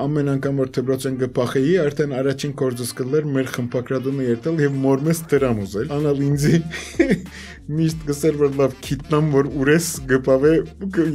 ամեն անգամ որ դպրոցեն գփախեի, արդեն առաջին կորձս կլեր մեր խմբակրատումը երթալ եւ մորմես դրամ ուզել։ Անալ ինձի միշտ գսեր որ լավ քիտնամ որ ուրես գպավե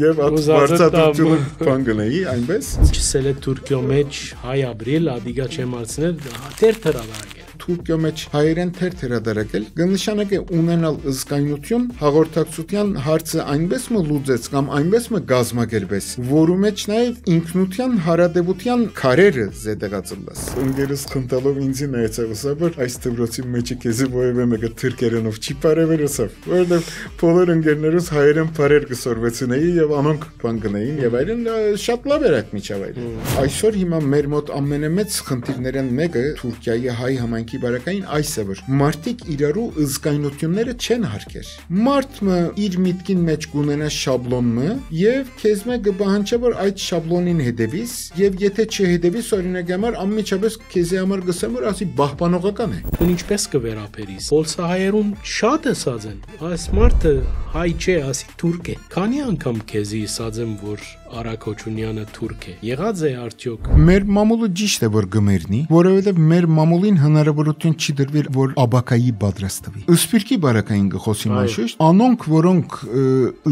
եւ արտարծությունը բանգնեի այնպես։ Ինչսել է Թուրքիո մեջ հայ ապրիլ, ադիգա չեմ արցնել, թերթրավարակ Թուրքիո մեջ հայերեն թերթրադարակել կնշանակե ունենալ զգայնություն հաղորդակցության հարցը այնպես մը լուծեց կամ այնպես մը գազմագերբես որու մեջ նաև ինքնության հարադեպության քարերը զետեղածլաս ընկերս խնդալով ինձի նայեցավ որ այս դպրոցի մեջը քեզի ովևէ մեկը թուրքերենով չի բարևերսավ որովհետև բոլոր ընկերներս հայերեն բարեր կսորվեցնեի եւ անոնք բան գնային եւ այլն շատ լավ էր այդ միջավայրը այսօր հիմա մեր մոտ ամենամեծ խնդիրներն մեկը Թուրքիայի հայ համայնքի բարակային այս է որ մարդիկ իրարու զգայնությունները չեն հարկեր մարդը իր միտքին մեջ կունենա շաբլոնը եւ քեզ մեկը բանջա որ այդ շաբլոնին հետևիս եւ եթե չհետևիս օրինակ համար անմիջապես քեզի համար գսեմ որ ասի բահբանողական է ու ինչպես կվերապերիս պոլսահայերուն շատ է սազեն այս մարդը հայ չէ ասի թուրք է քանի անգամ քեզի սազեմ որ Արաքոչունյանը թուրք է եղած է արդյոք մեր մամուլը ճիշտ է որ գմերնի որովհետեւ մեր մամուլին հնարավորություն չի դրվել որ աբակայի պատրաստվի ըսպիրկի բարակային գխոսի մաշուշ անոնք որոնք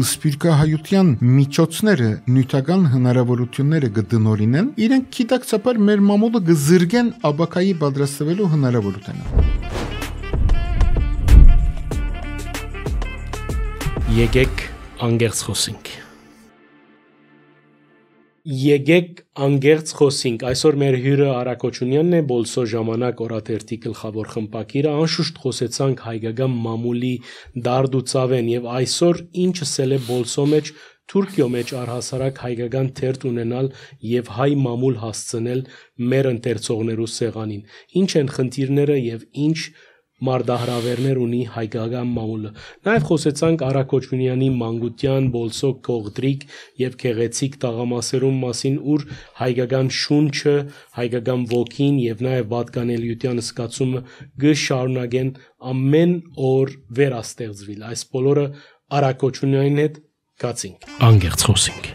ըսպիրկահայության միջոցները նյութական հնարավորությունները կդնորինեն իրենք քիտակցաբար մեր մամուլը գզրգեն աբակայի պատրաստվելու հնարավորությունը Եկեք անգերց խոսենք Եկեք անգերց խոսենք այսօր մեր հյուրը Արաքոչունյանն է բոլսո ժամանակ օրաթերթի գլխավոր խմբակիրը անշուշտ խոսեցանք հայկական մամուլի դարդ ու ծավեն եւ այսօր ինչսել է բոլսո մեջ Թուրքիո մեջ առհասարակ հայկական թերթ ունենալ եւ հայ մամուլ հասցնել մեր ընթերցողներու սեղանին ինչ են խնդիրները եւ ինչ Մարդահրավերներ ունի հայկական մամուլը։ Նաև խոսեցանք Արաքոչունյանի մանկության, բոլսո կողտրիկ եւ քեղեցիկ տաղամասերում մասին, ուր հայկական շունչը, հայկական ոգին եւ նաև պատկանելիության զգացումը գշարունակեն ամեն օր վերաստեղծվել։ Այս բոլորը Արաքոչունյանին հետ գացինք։ Անգերց խոսենք։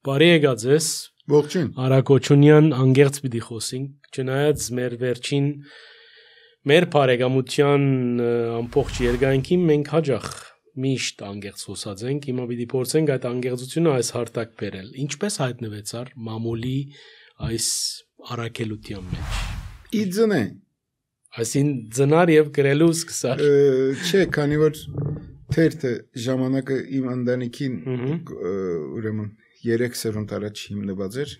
Բարի եկած ես։ Ողջույն։ Արաքոչունյան անգերց պիտի խոսենք չնայած մեր վերջին մեր բարեկամության ամբողջ երկայնքին մենք հաջող միշտ անգերց խոսած ենք հիմա պիտի փորձենք այդ անգերցությունը այս հարթակ բերել ինչպես հայտնվեցար մամուլի այս առաքելության մեջ իձնե այսին ծնար եւ գրելու սկսար չէ քանի որ թերթը ժամանակը իմ ընտանիքին ուրեմն 3 սերունդ առաջ հիմնված էր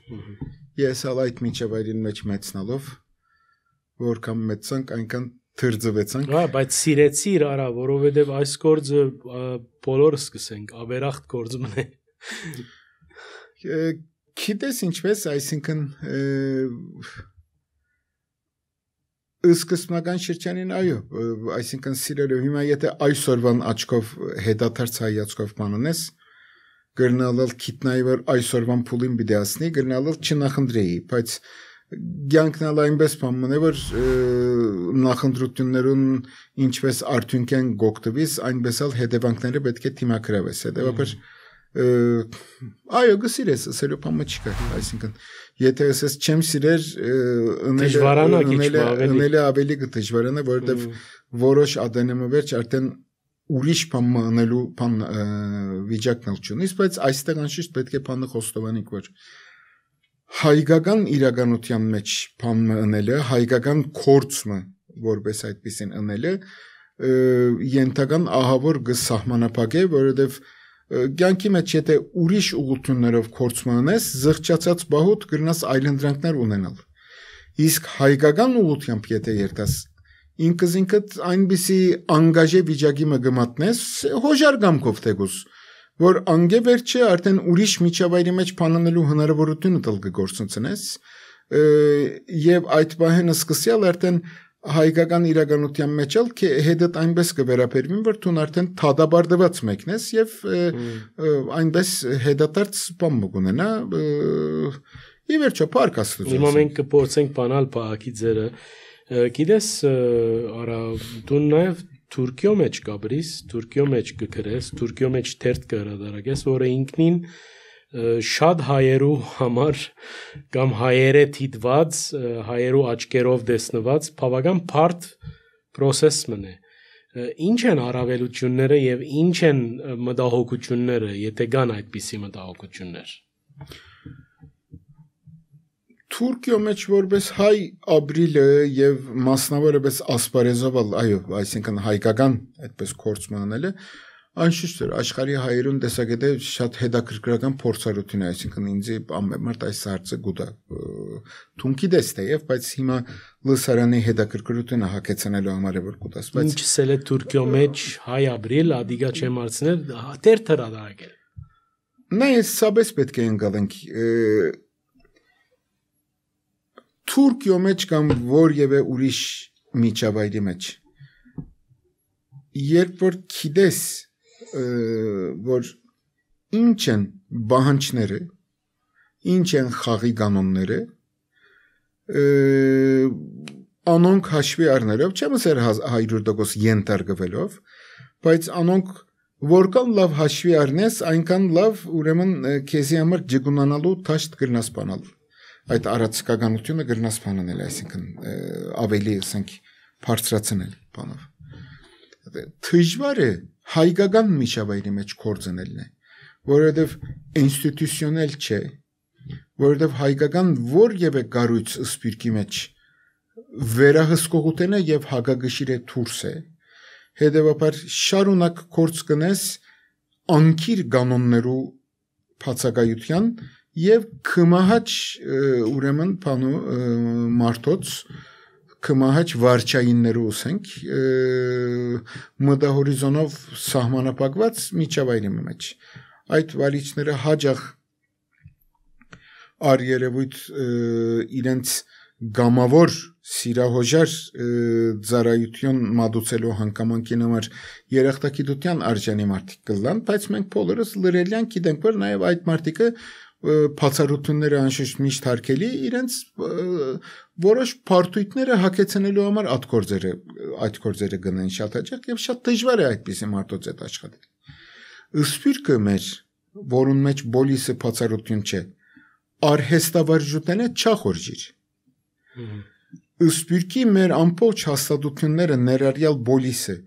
ես ալ այդ միջավայրին մեջ մեծնալով որքան մեծանք այնքան թրձվեցանք բայց սիրեցիր արա որովհետև այս գործը բոլորս սկսենք ավերախտ գործ մնե գիտես ինչպես այսինքն սկզբնական շրջանին այո այսինքն սիրելով հիմա եթե այսօրվան աչքով հետադարձ հայացքով բանանես գրնալալ քիտնայի որ այսօրվան փուլին պիտի ասնի գրնալալ չնախնդրեի բայց ցանկնալ այնպես բան է որ նախնդրություններուն ինչպես արդյունքեն գոկտվիս այնպես էլ հետևանքները պետք է թիմակրավես հետևաբար այո գսիրես ասելու բանը չկա այսինքն եթե ասես չեմ սիրեր ընելը ավելի դժվարանա որովհետև որոշ ադենեմը վերջ արդեն ուրիշ բան անելու բան վիճակն չունի, բայց այստեղ անշուշտ պետք է բանը խոստովանենք, որ հայկական իրականության մեջ բանը անելը, հայկական կորցումը, որպես այդպեսին անելը, ենթական ահավոր գսահմանապակ է, որովհետև կյանքի մեջ եթե ուրիշ ուղղություններով կորցում անես, զղջացած բահուտ կգնաս այլընտրանքներ ունենալ։ Իսկ հայկական ուղղությամբ եթե երթաս ինքզինքդ այնպիսի անգաժե վիճակի մը գմատնես հոժար գամքով թեգուս որ անգե վերջը արդեն ուրիշ միջավայրի մեջ փանանելու հնարավորությունը տալ կգործընծնես եւ այդ բանը սկսյալ արդեն հայկական իրականության մեջ էլ հետդ այնպես կվերապերվին որ դու արդեն թադաբարդված մեկն ես եւ այնպես հետադարձ բան մգունենա ի վերջո պարկասություն հիմա մենք կփորձենք բանալ բակի ձերը Գիտես արա դու նաև Թուրքիո մեջ կաբրիս, Թուրքիո մեջ կգրես, Թուրքիո մեջ թերթ կհրադարակես, որը ինքնին շատ հայերու համար կամ հայերը թիթված հայերու աչքերով տեսնված բավական բարդ process մնե ինչ են առավելությունները եւ ինչ են մտահոգությունները եթե կան այդպիսի մտահոգություններ Թուրքիո մեջ որպես հայ ապրիլը եւ մասնավորապես ասպարեզովալ այո այսինքն հայկական այդպես կորցմանելը Անշուշտ է աշխարհի հայերուն տեսակետը շատ հետաքրքրական փորձառություն է, այսինքն ինձ ամենամարդ այս հարցը գուտա թունքի դեստ է եւ բայց հիմա լսարանի հետաքրքրությունը հակեցնելու համար է որ գուտաս բայց ինչ սել է Թուրքիո մեջ հայ ապրիլ ադիգա չեմ արցնել դեր թրադագել Նայ սաբես պետք է ընկալենք Թուրքիո մեջ կամ որևէ ուրիշ միջավայրի մեջ երբ որ գիտես որ ինչ են բանջները ինչ են խաղի կանոնները անոնք հաշվի առնելով չեմ ասել 100% ենթարկվելով բայց անոնք որքան լավ հաշվի առնես այնքան լավ ուրեմն քեզի համար ջգունանալու թաշտ կգնաս բանալ այդ առածկականությունը կգնաս բանանել այսինքն ավելի ասենք բարձրացնել բանով Դժվար է հայկական միջավայրի մեջ կորցնելն է, որովհետև ինստիտուցիոնալ չէ, որովհետև հայկական որևէ կառույց սպիրկի մեջ վերահսկողությունը եւ հագագշիրը դուրս է, հետեւաբար շարունակ կորց կնես անկիր կանոններու բացակայության եւ կմահաչ ուրեմն բանու մարտոց կմահաչ վարչայիններու ասենք մտահորիզոնով սահմանապակված միջավայրի մեջ այդ վարիչները հաջող արերևույթ իրենց գամավոր սիրահոժար ծառայություն մատուցելու հանգամանքին համար երախտագիտության արժանի մարդիկ կլան բայց մենք բոլորս լրելյան գիտենք որ նաև այդ մարդիկը բացառությունները անշուշտ միշտ հարկելի իրենց որոշ բարդույթները հակեցնելու համար այդ գործերը գնեն շատ հաճախ եւ շատ դժվար է այդպիսի մարդոց հետ աշխատել Սպիրկը մեր որուն մեջ բոլիսը բացառություն չէ արհեստավարժութենը չախորժիր Սպիրկի մեր ամբողջ հաստատությունները ներառյալ բոլիսը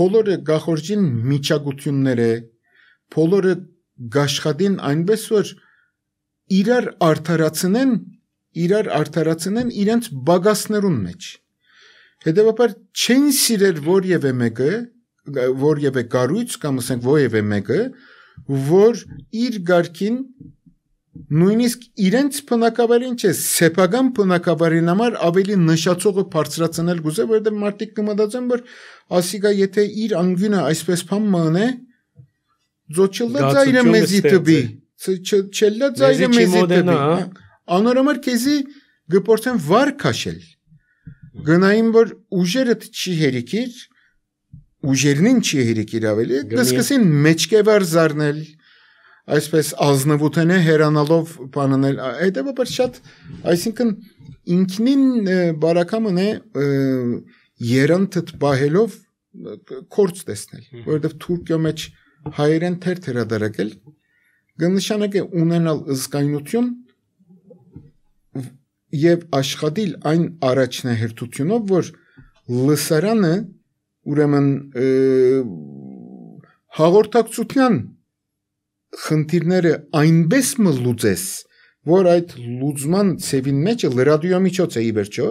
բոլորը գախորժին միջագությունները բոլորը գաշխատին այնպես որ իրար արդարացնեն իրենց բագասներուն մեջ հետեւաբար չեն սիրել որևէ կառույց կամ ասենք որևէ մեկը որ իր գարկին նույնիսկ իրենց բնակավարին չէ սեփական բնակավարին համար ավելի նշածողը բարձրացնել գուզե որովհետեւ մարդիկ կմտածեն որ ասիգա եթե իր անգյունը այսպես բան մնե Ձոչելա ծայրը մեզի տբի չելա ծայրը մեզի տբի անորոմար քեզի գպորտեն վար քաշել գնային որ ուժերը չի հերիկիր ուժերնին չի հերիկիր ավելի դսկսին մեջկեվար զարնել այսպես ազնվութենը հերանալով բանանել հետեւաբար շատ այսինքն ինքնին բարակամն է երանթդ բահելով կորց տեսնել որովհետև Թուրքիո մեջ հայերեն թերթերադարակել գնշանակե ունենալ զգայնություն եւ աշխատել այն առաջնահերթությունով որ լսարանը ուրեմն հաղորդակցության խնդիրները այնպես մլուծես որ այդ լուծման ցևին մեջ լրադիոմիջոց է իվերջո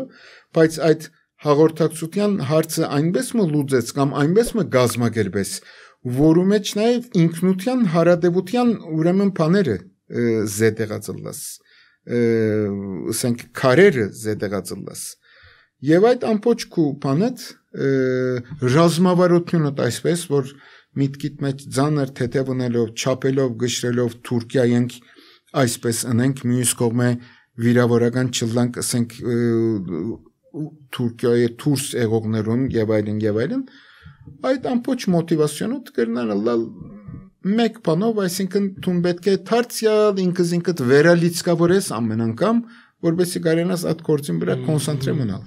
բայց այդ հաղորդակցության հարցը այնպես մլուծես կամ այնպես գազմագերբես որու մեջ նաև ինքնության հարադեպության ուրեմն բաները զետեղածլաս ասենք քարերը զետեղածլաս եւ այդ ամբողջ քու բանդ ռազմավարությունը այսպես որ միտքիդ մեջ ցաներ թեթևնելով չափելով գշրելով Թուրքիայենք այսպես անենք մյուս կողմը վիրավորական չլանք ասենք Թուրքիայի դուրս եղողներուն եւ այլն այդ ամբողջ մոտիվացիոնը կգնանալ մեկ բանով այսինքն դու պետք է դարձյալ ինքզինքդ վերալիցկավորես ամեն անգամ որովհետեւ կարենաս այդ կորցին վրա կոնցենտրե մնալ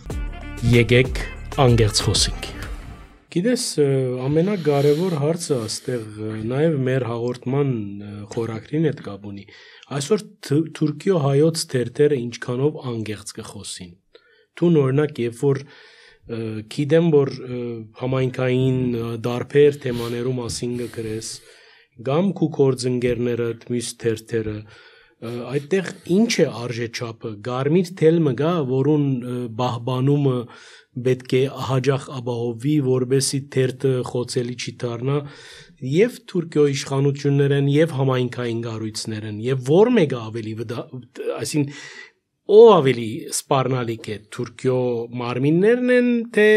Եկեք անգերց խոսենք Գիտես, ամենակարևոր հարցը այստեղ նաև մեր հաղորդման խորագրին հետ կապ ունի։ Այսօր Թուրքիո հայոց թերթերը ինչքանով անգեղծ կխոսին։ Տուն օրինակ, երբ որ գիտեմ, որ համայնքային դարբեր թեմաներու մասին գրես, կամ քու կորձընկերներդ մյուս թերթերը, այդտեղ ինչ է արժեչափը, գարմիր թելմը գա, որուն բահբանումը պետք է հաջող ապահովի, որբեսի թերթը խոցելի չի դառնա եւ Թուրքիո իշխանություններն եւ համայնքային կառույցներն եւ որ մեկը ավելի այսին ով ավելի սպառնալիք է Թուրքիո մարմիններն են թե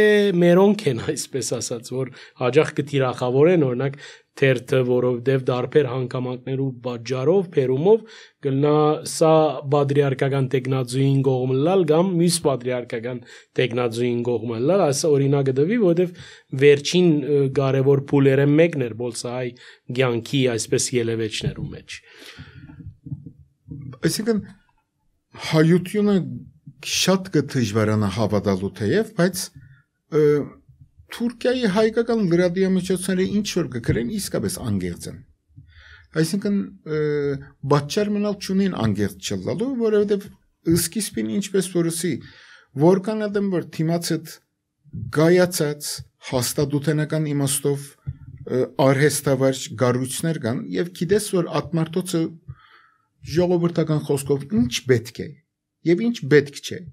մերոնք են այսպես ասած որ հաջող կտիրախավորեն օրինակ թերթը որովհետեւ դարբեր հանգամանքներու պատճառով փերումով գտնա սա պատրիարքական տեխնազույին կողմլալ կամ մյուս պատրիարքական տեխնազույին կողմլալ այս օրինակը դվի որովհետեւ վերջին կարևոր փուլերը մեկն էր բոլսայ ցանկի այսպես ելևեջներու մեջ այսինքն հայությունը շատ կդժվարանա հավատալու թեև բայց Թուրքիայի հայկական լրատվամիջոցները ինչ որ կգրեն իսկապես անգեղծ են այսինքն բաճար մնալ չունեն անգեղծ չլալու որովհետև սկիզբին ինչպես որսի որքան ադեմ որ թիմացդ գայացած հաստատութենական իմաստով արհեստավարժ գառույցներ կան եւ գիտես որ ատմարտոցը ժողովրդական խոսքով ինչ պետք է եւ ինչ պետք չէ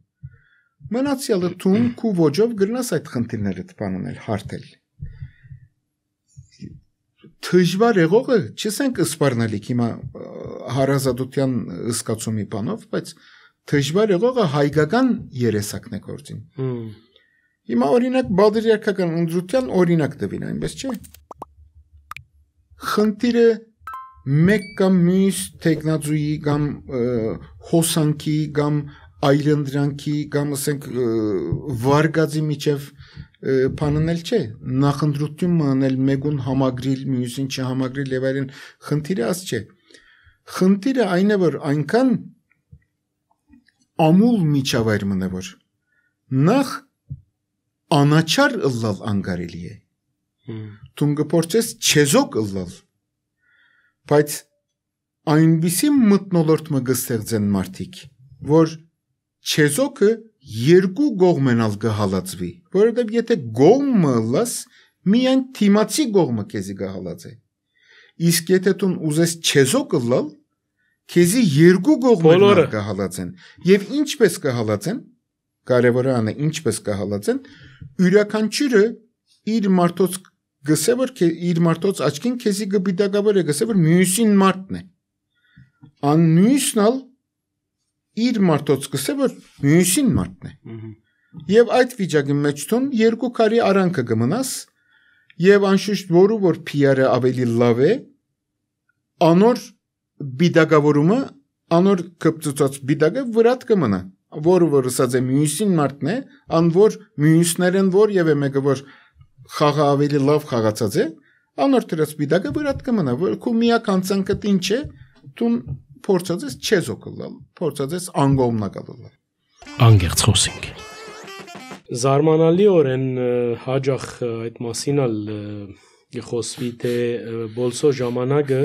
Մնացյալը տուն քու ոճով գրնաս այդ խնդիրները տպանել հարթել Դժվար եղողը չսենք սպառնալիք հիմա հարազատության ըսկացումի բանով բայց դժվար եղողը հայկական երեսակն է գործին Հիմա օրինակ բادرիարքական ընդրության օրինակ տվին այնպես չէ Խնդիրը մեկ կամ մյուս տեխնազույի կամ հոսանքի կամ այլընտրանքի կամ ասենք վարգածի միջև բանանել չէ նախընտրություն մանել մեկուն համագրիլ մյուսին չհամագրիլ եւ այլն խնդիրը աս չէ խնդիրը այն է որ այնքան ամուլ միջավայր մնա որ նախ անաչար ըլլալ անգարելի է դու գործես չեզոք ըլլալ բայց այնպիսի մտնոլորտ մը գստեղծեն մարդիկ որ Չեզոքը երկու գողմենալ կհալածվի, որովհետև եթե գողմը լաս, միայն թիմացի գողմը քեզի կհալածե։ Իսկ եթե դու ուզես չեզոքը լալ, քեզի երկու գողմենալ կհալածեն։ Եվ ինչպես կհալածեն, կարևորը անը ինչպես կհալածեն, յուրաքանչյուրը իր մարդոց գսե որ իր մարդոց աչքին քեզի կբիդակավոր է գսե որ մյուսին մարդն է։ Ան մյուսնալ իր մարդոց գսե որ մյուսին մարդն է եւ այդ վիճակի մեջ տուն երկու քարի արանքը կմնաս եւ անշուշտ որու որ PR-ը ավելի լավ է անոր բիդակավորումը անոր կպծուցած բիդակը վրատ կմնա որը որ ասած է մյուսին մարդն է ան որ մյուսներն որ եւ մեկը որ խաղը ավելի լավ խաղացած է անոր դրած բիդակը վրատ կմնա որ քու միակ անցանկը ինչ է տուն փորձած չեզոքլալ, փորձած անգողմնակալալ։ Անգեղծ խոսենք։ Զարմանալիորեն հաջող այդ մասինալ խոսվի թե բոլսո ժամանակը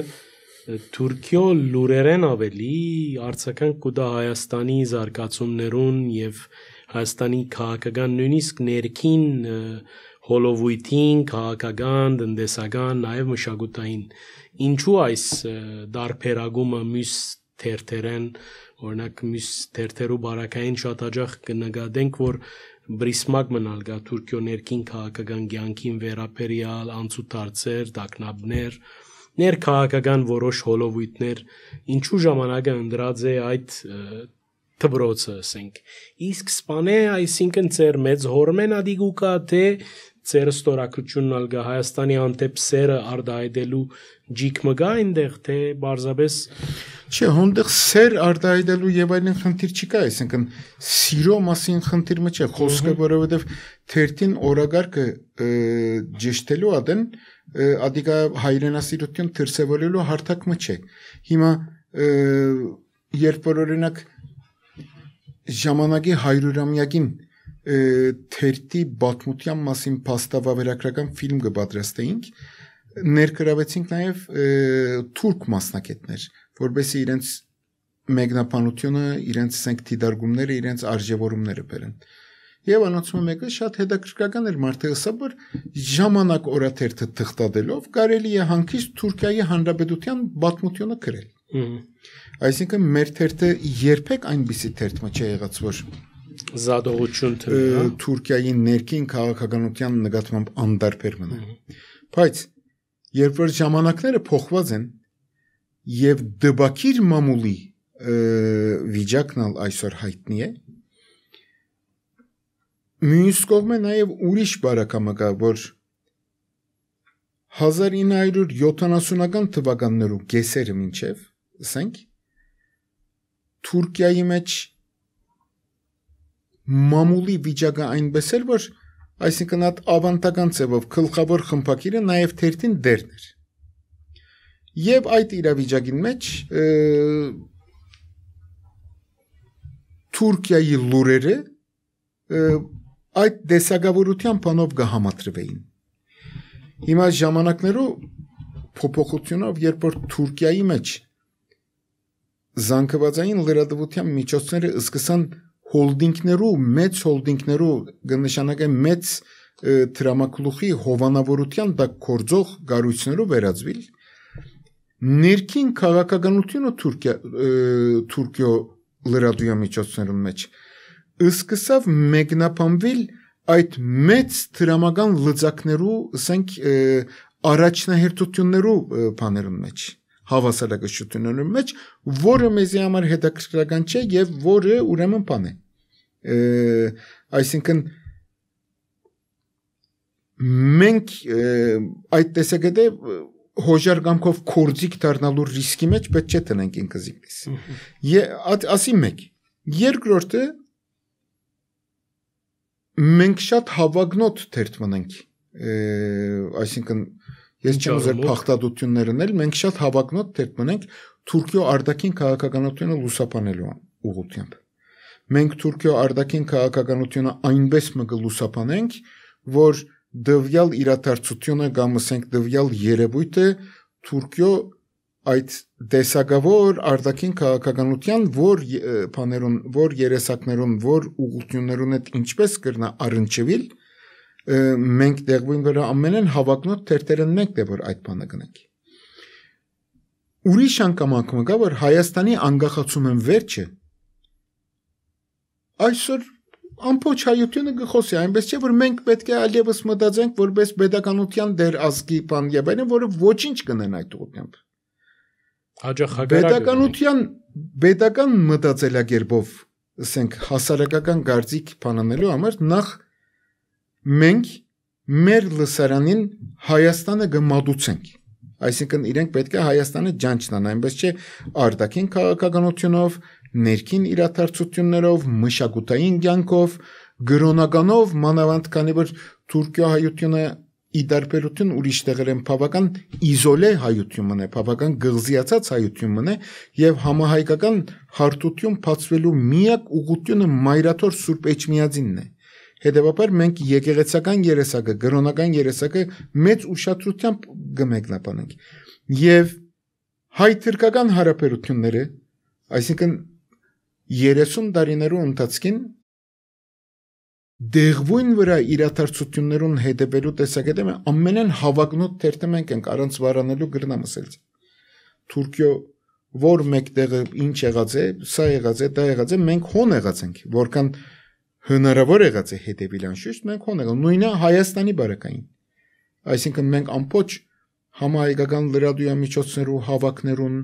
Թուրքիո լուրերեն ավելի արցական կուտա Հայաստանի զարգացումներուն եւ Հայաստանի քաղաքական նույնիսկ ներքին հոլովույթին, քաղաքական, տնտեսական, նաև մշակութային ինչու այս դարբերագումը մյուս թերթերեն, օրինակ մյուս թերթերու բարակային շատ հաջող կնկատենք, որ բրիսմակ մնալ գա Թուրքիո ներքին քաղաքական կյանքին վերաբերյալ անցուդարձեր, տագնապներ, ներքաղաքական որոշ հոլովույթներ, ինչու ժամանակը ընդրած է այդ թբրոցը, ասենք։ Իսկ սպանե, այսինքն ծեր մեծ հորմեն ադիգուկա, թե ծեր ստորակությունն ալգա Հայաստանի անտեպ սերը արդայդելու ջիք մգա այնտեղ, թե բարձաբես Չէ, հոնդեղ սեր արդայդելու եւ այլն խնդիր չկա, այսինքն սիրո մասին խնդիր մը չէ, խոսքը որովհետեւ թերթին օրագարկը ճշտելու ադեն ադիգա հայրենասիրություն դրսևորելու հարթակ մը չէ։ Հիմա երբ որ օրինակ ժամանակի 100-ամյակին թերթի բացմության մասին փաստավավերագրական ֆիլմ կպատրաստեինք, ներգրավեցինք նաև թուրք մասնակիցներ, որովհետեւ իրենց մեկնաբանությունը, իրենց դիտարկումները, իրենց արժևորումները բերեն։ Եվ անոնցում մեկը շատ հետաքրքրական էր, մարդը ասավ, որ ժամանակ օրաթերթը թղթադրելով կարելի է հանգիստ Թուրքիայի Հանրապետության պատմությունը գրել։ Այսինքն մեր թերթը երբեք այնպիսի թերթ չի եղած, որ զադողություն թվի, Թուրքիայի ներքին քաղաքականության նկատմամբ անդարբեր մնա։ Բայց երբ որ ժամանակները փոխված են եւ դբակիր մամուլի վիճակն այսօր հայտնի է, մյուս կողմը նաև ուրիշ բարակամը կա, որ 1970-ական թվականներու կեսերը մինչև, ասենք, Թուրքիայի մեջ մամուլի վիճակը այնպես էր, որ այսինքն այդ ավանդական ձևով գլխավոր խմբակիրը նաև թերթին դերն էր։ Եվ այդ իրավիճակին մեջ Թուրքիայի լուրերը այդ դեսագավորության բանով կհամատրվեին։ Հիմա ժամանակներով փոփոխությունով, երբ որ Թուրքիայի մեջ զանգվածային լրատվության միջոցները սկսան հոլդինգներու, մեծ հոլդինգներու, կնշանակե մեծ դրամակլուխի հովանավորության տակ գործող կառույցներով վերածվել, ներքին քաղաքականությունը Թուրքիո լրատվության միջոցներում մեջ սկսավ մեկնաբանվել այդ մեծ դրամական լծակներու, ասենք, առաջնահերթություններու բաներուն մեջ, հավասարակշռություններու մեջ, որը մեզի համար հետաքրքրական չէ եւ որը ուրեմն բան է։ Այսինքն մենք այդ տեսակետը հոժարգամքով կորձիկ դառնալու ռիսկի մեջ պետք չէ տնենք ինքզիկնես։ Ասի մեկ։ Երկրորդը մենք շատ հավակնոտ թերթ մնանք, այսինքն ես չեմ ուզել փախտadություններն էլ, մենք շատ հավակնոտ թերթ մնանք Թուրքիո արտաքին քաղաքականությունը լուսաբանելու ուղղությամբ։ Մենք Թուրքիո արտաքին քաղաքականությունը այնպես կլուսաբանենք, որ դվյալ իրադարձությունը կամ ասենք դվյալ երևույթը Թուրքիո այդ դեսագավոր արտաքին քաղաքականության որ բաներուն, որ երեսակներուն, որ ուղղություններուն հետ ինչպես կրնա առնչվել, մենք դեղին վրա ամենեն հավակնոտ թերթերն մեկն է, որ այդ բանը գնանք։ Ուրիշ անգամ կա, որ Հայաստանի անկախացումն վերջը այսօր ամբողջ հայությունը գխոսի, այնպես չէ, որ մենք պետք է այլևս մտածենք որպես pedagogian դեր ազգի բան եւ այլն, որը ոչինչ կնեն այդ ուղղությամբ։ Պետական մտածելակերպով, ասենք, հասարակական գործիք բանանելու համար նախ մենք մեր լսարանին Հայաստանը կմատուցենք։ Այսինքն իրենք պետք է Հայաստանը ջանչնան, այնպես չէ արտաքին քաղաքականությունով, ներքին իրադարձություններով, մշակութային կյանքով, գրոնականով, մանավանդ քանի որ Թուրքիո հայությունը իդարբերություն ուրիշ տեղեր են բավական իզոլե հայությունն է, բավական գղզիացած հայությունն է եւ համահայկական հարթություն բացվելու միակ ուղղությունը մայրաթոր Սուրբ Էջմիածինն է։ Հետևաբար մենք եկեղեցական երեսակը, գրոնական երեսակը մեծ ուշադրությամբ կմեկնաբանենք։ Եվ հայ-թուրքական հարաբերությունները, այսինքն 30 տարիներու ընթացքին դեղվույն վրա իրադարձություններուն հետևելու տեսակետը ամենեն հավակնոտ թերթը մենք ենք առանց վարանելու գրնամսել։ Թուրքիո որ մեկտեղը ինչ եղած է, սա եղած է, դա եղած է, մենք հոն եղած ենք, որքան հնարավոր եղած է հետևել անշուշտ, մենք հոն եղած, նույնը Հայաստանի բարակային։ Այսինքն մենք ամբողջ համահայկական լրատվամիջոցներու հավաքներուն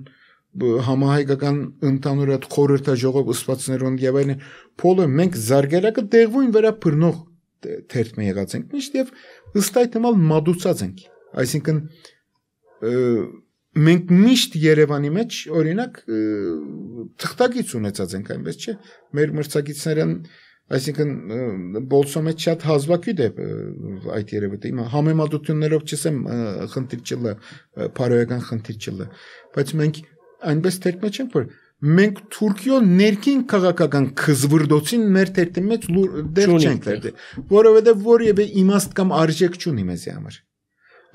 համահայկական ընդհանուր այդ խորհրդաժողով ըսվածներուն եւ այլն փոլը մենք զարգերակը դեղվույն վրա բռնող թերթ եղած ենք միշտ եւ ըստ այդ նման մատուցած ենք, այսինքն մենք միշտ Երևանի մեջ օրինակ թղթակից ունեցած ենք, այնպես չէ, մեր մրցակիցներն, այսինքն բոլսո մեջ շատ հազվագյուտ է այդ երևույթը, հիմա համեմատություններով չսեմ խնդիր չլը, բարոյական խնդիր չլը, բայց մենք այնպես թերթ մեջ ենք, որ մենք Թուրքիո ներքին քաղաքական քզվրդոցին մեր թերթի մեջ դեր չենք դերդի, որովհետև որևէ իմաստ կամ արժեք չունի մեզի համար։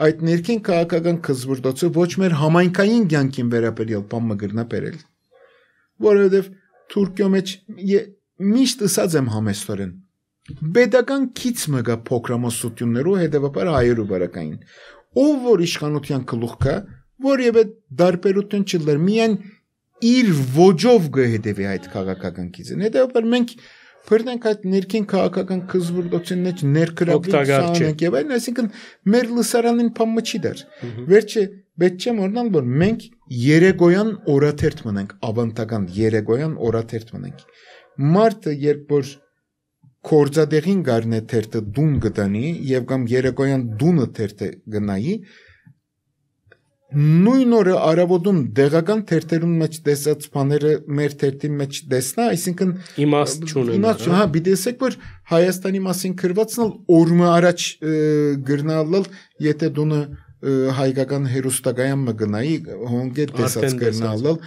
Այդ ներքին քաղաքական քզվրդոցը ոչ մեր համայնքային կյանքին վերաբերյալ բան մգրնա բերել, որովհետև Թուրքիո մեջ միշտ ասած եմ համեստորեն Պետական քիչ մգա փոքրամասնություններով հետևաբար հայերու բարակային ով որ իշխանության գլուխ կա որևէ դարբերություն չլեր միայն իր ոճով գհետևի այդ քաղաքական քիչին հետևաբար մենք բռնենք այդ ներքին քաղաքական քզվրդոցին մեջ ներկրավենք եւ այլն այսինքն մեր լսարանին փամը չի դար վերջը պետք չէ մոռանալ որ մենք երեգոյան օրաթերթ մնանք ավանդական երեգոյան օրաթերթ մնանք մարդը երբ որ Կորձադեղին գարնե թերթը դուն գտանի եւ կամ երեկոյան դունը թերթը գնայի նույն օրը արավոտում դեղական թերթերուն մեջ տեսած բաները մեր թերթի մեջ տեսնա այսինքն իմաստ չունեն հա բիդեսեք որ Հայաստանի մասին գրվածնալ օրը առաջ գրնալալ եթե դունը հայկական հերոստակայան մգնայի հոնգեր տեսած գրնալալ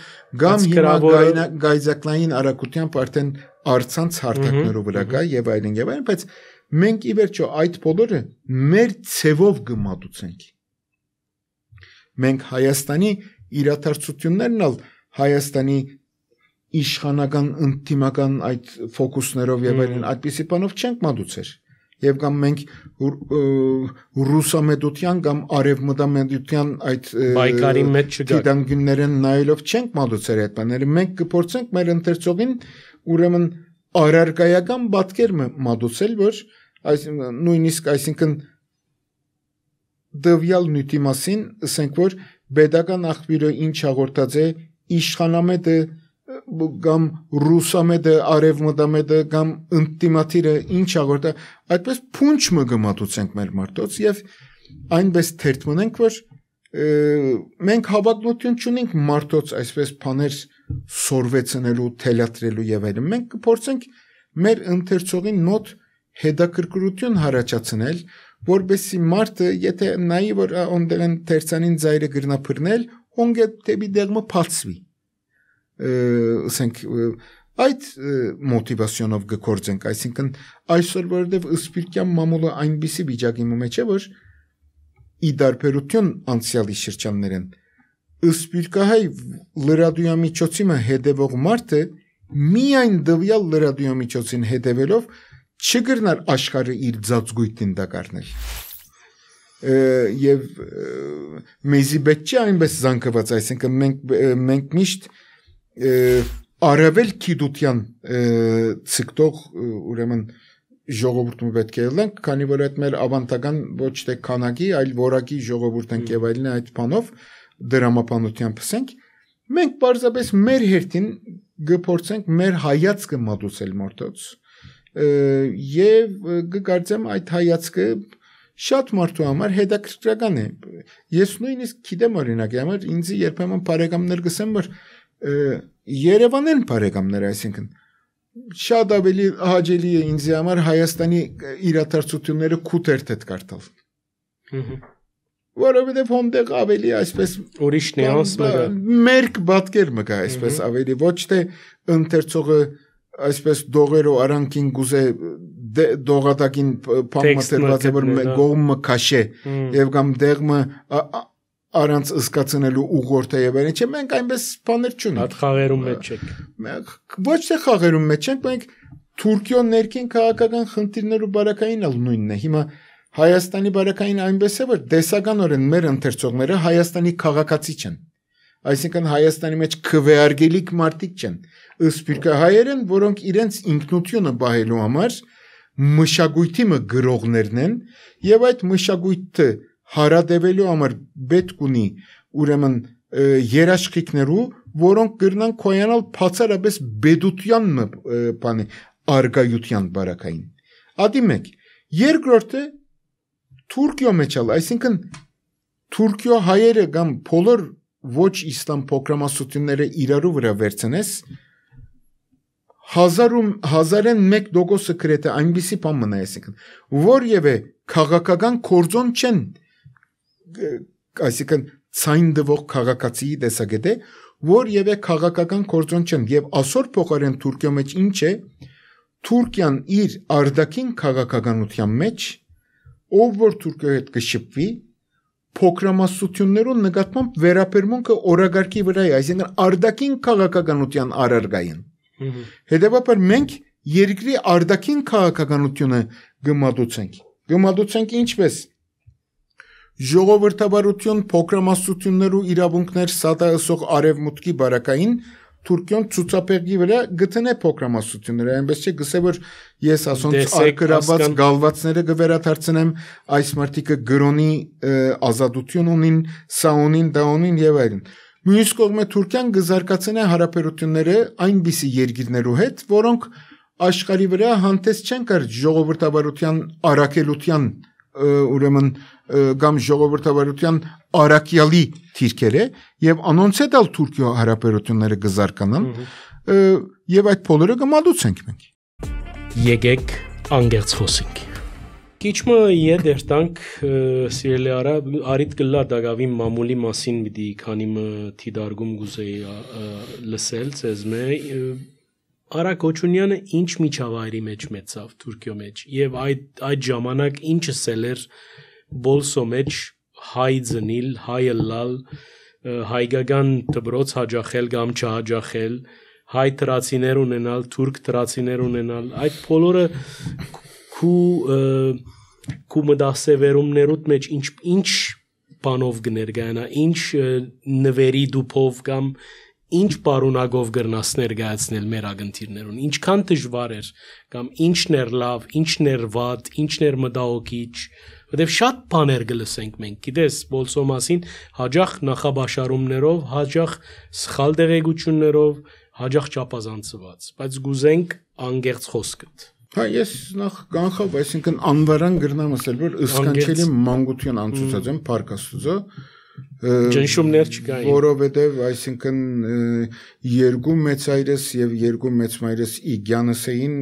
կամ հիմա գայզակլային արակության արդեն արցանց հարթակներով վրա գա եւ այլն բայց մենք ի վերջո այդ բոլորը մեր ցևով գմատուցենք մենք Հայաստանի իրադարձություններն ալ Հայաստանի իշխանական ինտիմական այդ ֆոկուսներով եւ այլն այդպիսի բանով չենք մատուցեր եւ կամ մենք ռուսամեդության կամ արևմտամեդության այդ բայկարի մեջ չգա դիտանգուններն նայելով չենք մատուցեր այդ բաները մենք կփորձենք մեր ընթերցողին ուրեմն արարգայական պատկեր մատուցել որ նույնիսկ այսինքն դվյալ նյութի մասին ասենք որ pedagogan աղբյուրը ինչ հաղորդած է իշխանամետը կամ ռուսամետը արևմտամետը կամ ինտիմատիրը ինչ հաղորդա այդպես փունչ մը գմատուցենք մեր մարդոց եւ այնպես թերթ մնենք որ մենք հավակնություն չունենք մարդոց այսպես բաներ սորվեցնելու թելատրելու եւ այլն մենք կփորձենք մեր ընթերցողին մոտ հետաքրքրություն հարաճացնել որբեսի մարդը եթե նայի որ ոնդեն թերցանին ծայրը գրնապրնել հոնգե դեպի դերմը փածվի ասենք այդ մոտիվացիոնով գործենք այսինքն այսօր որովհետև սպիրկյան մամուլը այնպիսի վիճակի մեջ է որ ի դարբերություն անցյալի շրջաններեն սպիրկահայ լրատվամիջոցի հետևող մարդը միայն դվյալ լրատվամիջոցին հետևելով չգրնար աշխարհը իր ծածկույթին դակարնել եւ մեզի պետք չէ այնպես զանգված այսինքն մենք միշտ արավել քիդության ցիկտող ուրեմն ժողովուրդը պետք է լինենք քանի որ այդ մեր ավանդական ոչ թե քանակի այլ որակի ժողովուրդ ենք եւ այլն այդ բանով դրամապանությամբ ասենք մենք պարզապես մեր հերթին գործենք մեր հայացքը մատուցել մարդոց եւ կգործեմ այդ հայացքը շատ մարդու համար հետաքրքրական է ես նույնիսկ գիտեմ օրինակ համար ինձ երբեմն բարեկամներ գսեմ որ Երևանեն բարեկամներ այսինքն շատ ավելի հաճելի է ինձ համար Հայաստանի իրադարձությունները քութերթ կարդալ որովհետև հոնդեղ ավելի այսպես ուրիշ նյուանս մերկ պատկեր մգա այսպես ավելի ոչ թե ընթերցողը այսպես դողերով արանքին գուզե դողատակին փամմատերված է որ գողմը քաշե եւ կամ դեղմը Aranց ըսկացնելու ուղղորդը եւ այլն չէ մենք այնպես բաներ չունենք հատ խաղերում մեջ չենք ոչ թե խաղերում մեջ չենք մենք Թուրքիո ներքին քաղաքական խնդիրներու բարակային ալ նույնն է հիմա Հայաստանի բարակային այնպես է որ դեսականորեն մեր ընթերցողները Հայաստանի քաղաքացի չեն այսինքն Հայաստանի մեջ քվեարգելիկ մարդիկ չեն սպիրկահայերեն որոնք իրենց ինքնությունը բահելու համար մշակույթի մը գրողներն են եւ այդ մշակույթը հարադևելու համար պետք ունի ուրեմն երաշխիքներու որոնք կգրնան կոյանալ բացառապես բեդության բանի արգայության բարակային ադի մեկ երկրորդը Թուրքիո մեջալ այսինքն Թուրքիո հայերը կամ բոլոր ոչ իսլամ փոքրամասնությունները իրարու վրա վերցնես 1001% գրեթե այնպիսի բան մնա այսինքն որևէ քաղաքական կորձոն չեն այսինքն ցայն դվող քաղաքացիի տեսակետ է որ եւե քաղաքական կորձոն չեն եւ այսօր փոխարեն Թուրքիո մեջ ինչ է Թուրքիան իր արդակին քաղաքականության մեջ ով որ Թուրքիայի հետ կշփվի փոքրամասնություններուն նկատմամբ վերաբերմունքը օրագարկի վրա է այսինքն արդակին քաղաքականության արարգային հետեւաբար մենք երկրի արդակին քաղաքականությունը գմադուցենք ինչպես ժողովրդավարություն փոքրամասնություններու իրավունքներ սադայսող արևմուտքի բարակային Թուրքիոն ցուցապեղի վրա գտնե փոքրամասնությունները այնպես չէ գսե որ ես ասոնց արկրաբաց գալվածները գվերաթարցնեմ այս մարտիկը գրոնի ազատություն ունին սաունին դաունին եւ այլն մյուս կողմը Թուրքիան գզարկացնե հարաբերությունները այնպիսի երկիրներու հետ որոնք աշխարհի վրա հանդես չեն կար ժողովրդավարության արակելության ուրեմն կամ ժողովրդավարության արակյալի թիրքերը եւ անոնց հետ ալ Թուրքիո հարաբերությունները գզարկանան եւ այդ բոլորը կմատուցենք մենք եկեք անգերց խոսենք Քիչմը եդերտանք սիրելի արա արիտ կլա դագավի մամուլի մասին պիտի քանի մը թիդարգում գուզեի լսել ցեզմե Արա Կոչունյանը ինչ միջավայրի մեջ մեծավ Թուրքիո մեջ եւ այդ ժամանակ ինչը սելեր բոլսո մեջ հայ ծնիլ հայ լալ հայկական դբրոց հաջախել կամ չհաջախել հայ տրացիներ ունենալ թուրք տրացիներ ունենալ այդ բոլորը քու մտածելերումներուտ մեջ ինչ բանով կներկայանա ինչ նվերի դուփով կամ Ինչ պարունակով գրնաս ներկայացնել մեր ագընթիրներուն, ինչքան դժվար էր կամ ինչն էր լավ, ինչն էր վատ, ինչն էր մտահոգիչ, որտեվ շատ բաներ կլսենք մենք, գիտես, բոլսո մասին հաջող նախաբաշարումներով, հաջող սխալ տեղեկություններով, հաջող չափազանցված, բայց գուզենք անգերց խոսքդ։ Հա, ես նախ կանխավ, այսինքն անվարան գրնամ ասել, որ ըսկանչելի մանկություն անցուցած եմ Փարքաստուծո Ջնշումներ չկային որովհետև այսինքն երկու մեծ այրս եւ երկու մեծ մայրս իգյանս էին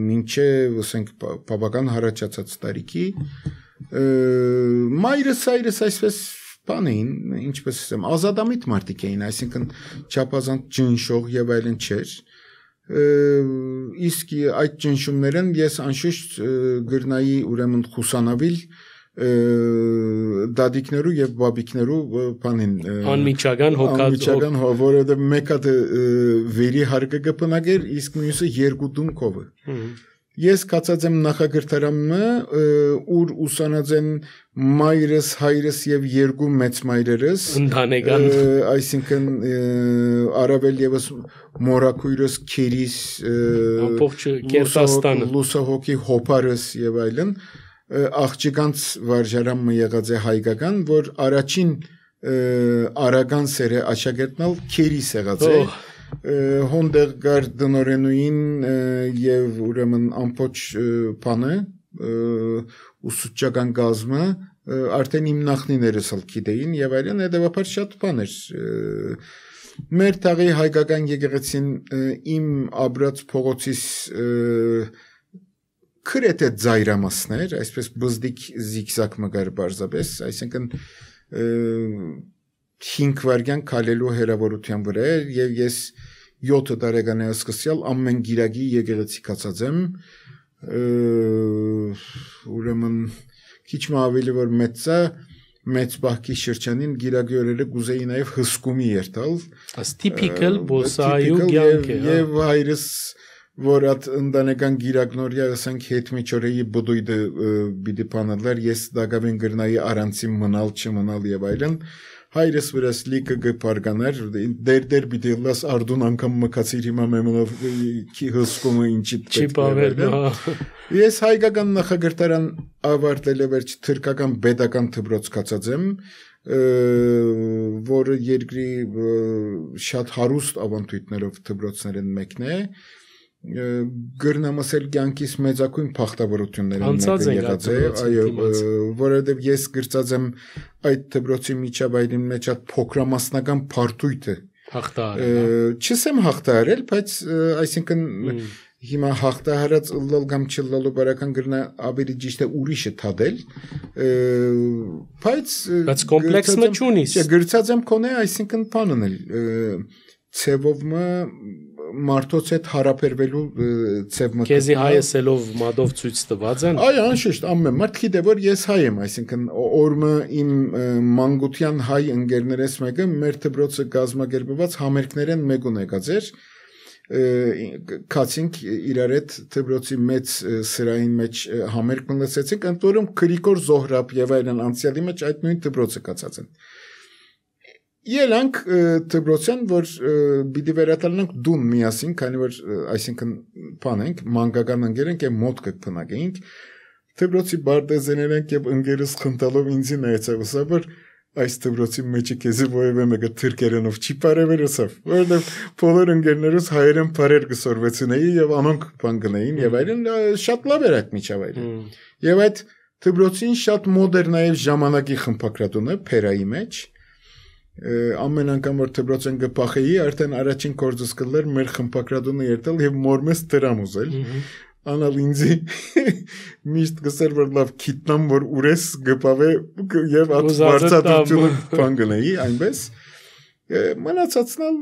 մինչեւ ասենք բավական հարաճած տարիքի մայրս այրս այսպես բան էին ինչպես ասեմ ազատամիտ մարդիկ էին այսինքն չափազանց ջնշող եւ այլն չէր իսկ այդ ջնշումներն ես անշուշտ գրնայի ուրեմն խուսանավիլ դադիկներու եւ բաբիկներու բանին անմիջական հոգալ որովհետեւ մեկը վերի հարկը կպնագեր իսկ մյուսը երկու դունքով ես կացած եմ նախագրթարանը ուր ուսանած են մայրս հայրս եւ երկու մեծ մայրերս ընտանեկան այսինքն արավել եւս մորակույրս քերիս ամբողջ Կերտաստանը լուսահոգի հոպարս եւ այլն աղջկանց վարժարանը եղած է հայկական, որ առաջին արագան սերը աշակերտնալ քերիս եղած է հոնդեր գար դնորենուին եւ ուրեմն ամբողջ բանը ուսուցչական գազմը արդեն իմ նախնիներս ալ գիտեին եւ այլն հետեւաբար շատ բաներ մեր տաղի հայկական եկեղեցին իմ աբրած փողոցից Քրեթե ձայրամասներ, այսպես բզդիկ զիգզակ մգար բարձաբես, այսինքն 5 վայրկյան քալելու հերավորության վրա եւ ես 7 տարեկան սկսյալ ամեն գիրագի եկեղեցի կացած եմ ուրեմն քիչ ավելի որ մեծա մեծ բախքի շրջանին գիրագի օրերը գուզեի նաեւ հսկումի երթալ as typical բոսայու կյանք է եւ հայրս որ at ընտանեկան գիրագնորյա ասենք հետ միջորեի բդույդը բիդի պանալար ես դակավին գրնայի արանցի մնալ չմնալ եւ այլն հայրս վրաս լիքը գպարգաներ դեր բիդի լաս արդուն անգամ մկացիր հիմա մեմնով քի հսկումը ինչի ես հայկական նախագրտարան ավարտել եմ վերջ թուրքական pedagogan դպրոց կացած եմ որը երկրի շատ հարուստ ավանդույթներով դպրոցներն մեկն է գրնամասել կյանքիս մեծակույն փախտավորություններ եղած է այո որովհետև ես գրծած եմ այդ դպրոցի միջավայրի մեջ այդ փոքրամասնական փարտույթը հաղթահարել չսեմ հաղթահարել բայց այսինքն հիմա հաղթահարած լալ կամ չլալու բարական գրնա ավելի ճիշտ է ուրիշը թադել բայց կոմպլեքսը չունի գրծած եմ կոնե այսինքն բանն էլ ցևովը մարդոց հետ հարաբերվելու ցևը քեզի հայեսելով մադով ցույց տված են այ անշուշտ ամեն մարդ գիտե որ ես հայ եմ այսինքն օրը իմ մանկության հայ ընկերներս մեկը մեր դպրոցը գազմագերբված համերգներեն մեկուն եկած էր կացինք իրար հետ դպրոցի մեծ սրային մեջ համերգ մնացեցինք ընտորում Գրիգոր Զոհրաբ եւ այլն անցյալի մեջ այդ նույն դպրոցը կացած են Երանք դպրոցյան որ պիտի վերադառնանք դուն միասին, քանի որ այսինքն բան ենք, մանկական ընկերենք եւ մոտ կփնակեինք։ Դպրոցի բարտեզներենք եւ ընկերս խնդալով ինձ նայեցավ, ասա որ այս դպրոցի մեջը քեզի ովևէ մեկը թուրքերենով չի բարևերսավ, որովհետեւ բոլոր ընկերներս հայերեն բարեր գսորվեցին եւ անոնք բան գնային եւ այլն շատ լավ էր այդ միջավայրը։ Եվ այդ դպրոցին շատ մոդեռն նաեւ ժամանակի խմբակրատուն է Փերայի մեջ ամեն անգամ որ դպրոցեն գփախեի արդեն առաջին կորձս կլեր մեր խմբակրատունը երթալ եւ մորմես դրամ ուզել անալ ինձի միշտ գսեր որ լավ քիտնամ որ ուրես գպավե եւ ածվարծատությունը բան գնայի այնպես մնացածնալ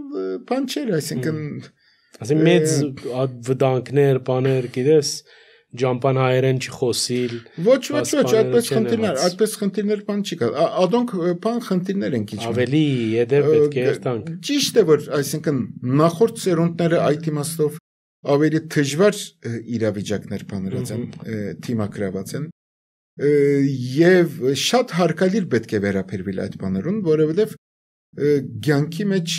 բան չէր այսինքն ասի մեծ վտանգներ բաներ գիտես Ջամպան հայերեն չխոսիլ ոչ այդպես խնդիրներ բան չի կա ադոնք բան խնդիրներ են քիչ ավելի եդեր պետք է երթանք ճիշտ է որ այսինքն նախորդ սերունդները այդ իմաստով ավելի դժվար իրավիճակներ բաներած են թիմակրաված են եւ շատ հարկալիր պետք է վերաբերվել այդ բաներուն որովհետեւ ցանկի մեջ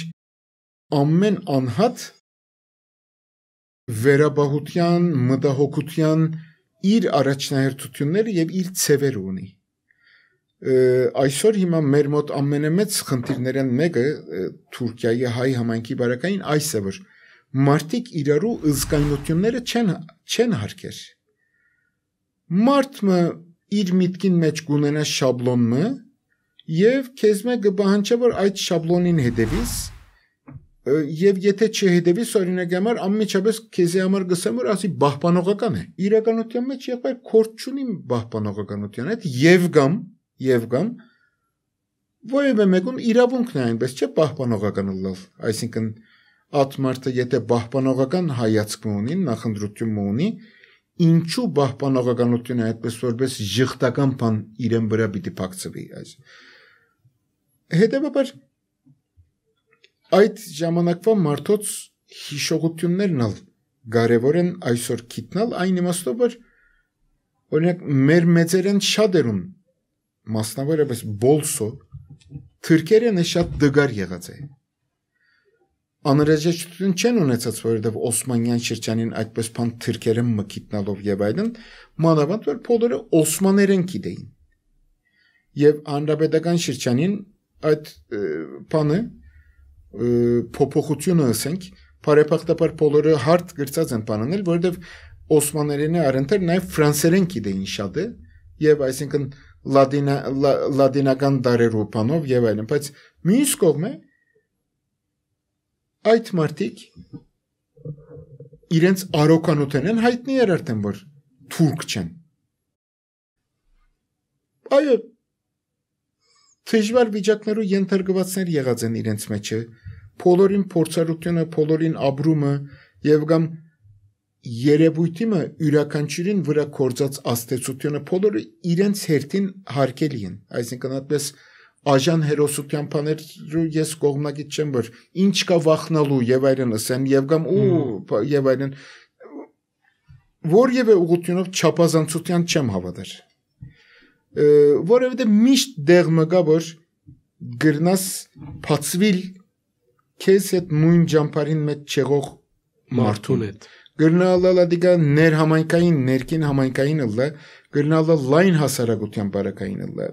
ամեն անհատ վերաբահության, մտահոգության իր առաջնահերթությունները եւ իր ցևերը ունի։ Այսօր հիմա մեր մոտ ամենամեծ խնդիրներն մեկը Թուրքիայի հայ համայնքի բարակային այս է որ մարդիկ իրարու ըզգայնությունները չեն հարկեր։ Մարդը իր միտքին մեջ կունենա շաբլոնը եւ քեզ մեկը բանջա որ այդ շաբլոնին հետևիս Եվ եթե չհետևիս օրինակ համար անմիջապես քեզի համար գսեմ որ ասի բահբանողական է իրականության մեջ եղբայր կորտ չունի բահբանողականության հետ եւ գամ որևէ մեկուն իրավունքն է այնպես չէ բահբանողական լավ այսինքն ատմարտը եթե բահբանողական հայացք ունի նախընտրություն ունի ինչու բահբանողականությունը այդպես որպես ժխտական բան իրեն վրա պիտի փակցվի այս հետեւաբար Այդ ժամանակվա մարդոց հիշողություններն ալ կարևոր են այսօր գիտնալ այն իմաստով որ օրինակ մեր մեծերեն շատերուն մասնավորապես բոլսո թուրքերենը շատ դգար եղած է անհրաժեշտություն չեն ունեցած որովհետև Օսմանյան շրջանին այդպես բան թուրքերեն մգիտնալով եւ այլն մանավանդ որ բոլորը օսմաներեն գիտեին եւ հանրապետական շրջանին այդ բանը փոփոխությունը ասենք բարեփոխտաբար բոլորը հարթ գրծած են բանանել որովհետև օսմաներենի առընթեր նաև ֆրանսերեն գիտեին շատ է եւ այսինքն լատինական դարերով բանով եւ այլն բայց մյուս կողմը այդ մարդիկ իրենց արոկանութեն հայտնի էր արդեն որ թուրք չեն այո Դժվար վիճակներու ենթարկվածներ եղած են իրենց մեջը, բոլորին փորձառությունը, բոլորին ապրումը եւ կամ երևույթը յուրաքանչյուրին վրա կորցած աստեցությունը բոլորը իրենց հերթին հարկելի են, այսինքն այդպես աժան հերոսության բաներու ես կողմնակից չեմ որ ինչ կա վախնալու եւ այլն ասեն եւ կամ ու եւ այլն որևէ ուղղությունով չափազանցության չեմ հավատար որովհետև միշտ դեղ մգա որ գրնաս փածվիլ քեզ հետ նույն ջամփարին մեջ չեղող մարդուն հետ գրնալա դիգա ներ համայնքային ներքին համայնքային ըլլա գրնալա լայն հասարակության բարակային ըլլա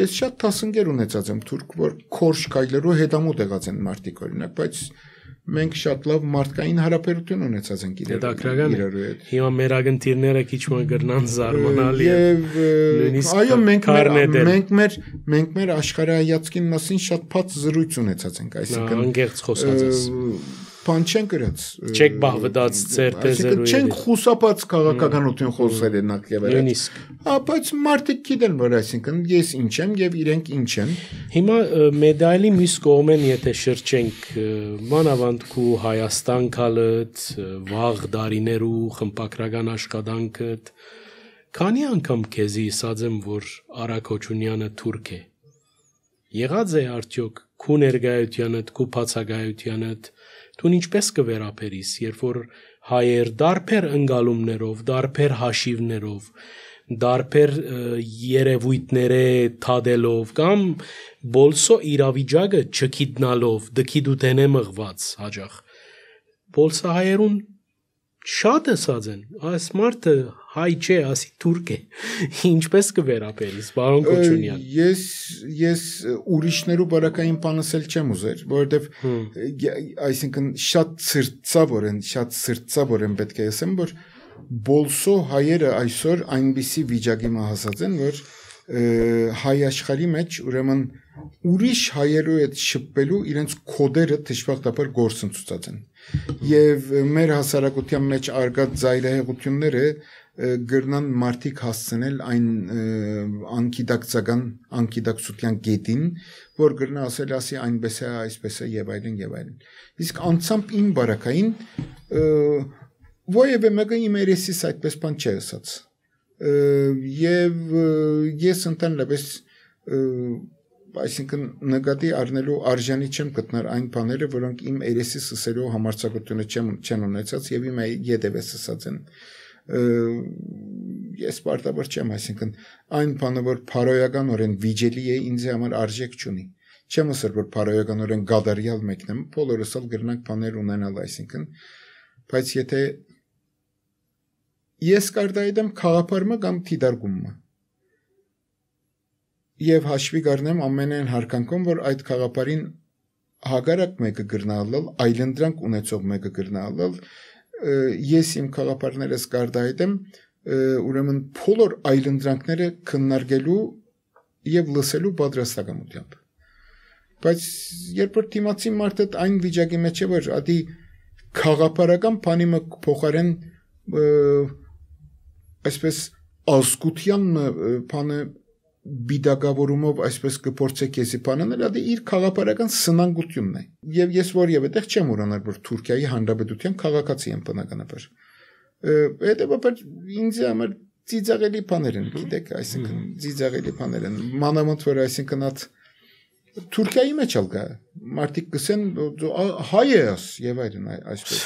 ես շատ տասնգեր ունեցած եմ թուրք որ քորշ կայլերու հետամուտ եղած են մարդիկ օրինակ բայց մենք շատ լավ մարդկային հարաբերություն ունեցած ենք իրարու հետ հիմա մեր ագնտիրները քիչ մը գրնան զարմանալ եւ այո մենք մեր աշխարհայացքին մասին շատ բաց զրույց ունեցած ենք այսինքն անգերց խոսած ես բան չեն գրած։ Չեք բաղվդած ձեր տեզերու։ Չենք խուսափած քաղաքականություն խոսել նախ եւ այլն։ Նույնիսկ։ Բայց մարդիկ գիտեն, որ այսինքն ես ինչ եմ եւ իրենք ինչ են։ Հիմա մեդալի մյուս կողմեն եթե շրջենք մանավանդ քու Հայաստան քալդ, վաղ դարիներու խմպակրական աշխատանքդ, քանի անգամ քեզի ասած եմ, որ Արագ Քոչունյանը թուրք է։ Եղած է արդյոք քու ներգայությանդ, քու բացակայությանդ, դու ինչպես կվերապերիս, երբ որ հայեր դարբեր ընկալումներով, դարբեր հաշիվներով, դարբեր երևույթները թադելով կամ բոլսո իրավիճակը չգիտնալով դքիդութենե մղված հաջող բոլսա հայերուն շատ ասած են այս մարդը հայ չէ, ասի թուրք է, ինչպես կվերապերիս, բարոն Քոչունյան։ Ես ուրիշներու բարակային բանասել չեմ ուզեր, որովհետև այսինքն շատ սրտացավոր են պետք է ասեմ, որ բոլսո հայերը այսօր այնպիսի վիճակի հասած են, որ հայ աշխարհի մեջ ուրեմն ուրիշ հայերու հետ շփվելու իրենց կոդերը դժբախտաբար գործընծուցած են։ Եվ մեր հասարակության մեջ արգած զայրահեղությունները գրնան մարդիկ հասցնել այն անկիդակցության գետին, որ գրնա ասել ասի այնպես է, այսպես է եւ այլն եւ այլն։ Իսկ անցամբ իմ բարակային ովևէ մեկը իմ երեսից այդպես բան չի ասած։ Եվ ես ընդհանրապես այսինքն նկատի առնելու արժանի չեմ գտնել այն բաները, որոնք իմ երեսից ասելու համարձակությունը չեն ունեցած եւ իմ յետևես ասած են։ Ես պարտավոր չեմ, այսինքն այն բանը, որ փարոյականորեն վիճելի է, ինձ համար արժեք չունի։ Չեմ ասել, որ փարոյականորեն գադարյալ մեկն եմ, բոլորս էլ գրնանք բաներ ունենալ, այսինքն, բայց եթե ես կարտահայտեմ խաղապարումը կամ թիդարգումը եւ հաշվի կառնեմ ամենայն հարկանքում, որ այդ խաղապարին հագարակ մեկը գրնալալ, այլընտրանք ունեցող մեկը գրնալալ, ես իմ խաղապարներս կարտահայտեմ, ուրեմն բոլոր այլընտրանքները քննարկելու եւ լսելու պատրաստակամությամբ։ Բայց երբ որ դիմացի մարդը այն վիճակի մեջ է, որ ադի խաղապարական բանի մը փոխարեն այսպես ազգության բանը բիդագավորումով այսպես կփորձե քեզի բանանել, դա իր խաղապարական սնանկությունն է։ Եվ ես որևէ տեղ չեմ ուրանալ, որ Թուրքիայի Հանրապետության քաղաքացի եմ բնականաբար։ Հետևաբար ինձ համար ծիծաղելի բաներ են, գիտեք, այսինքն ծիծաղելի բաներ են։ Մանավանդ որ այսինքն այդ Թուրքիայի մեջ ալ կա, մարդիկ կսեն հայ ես եւ այլն այսպես։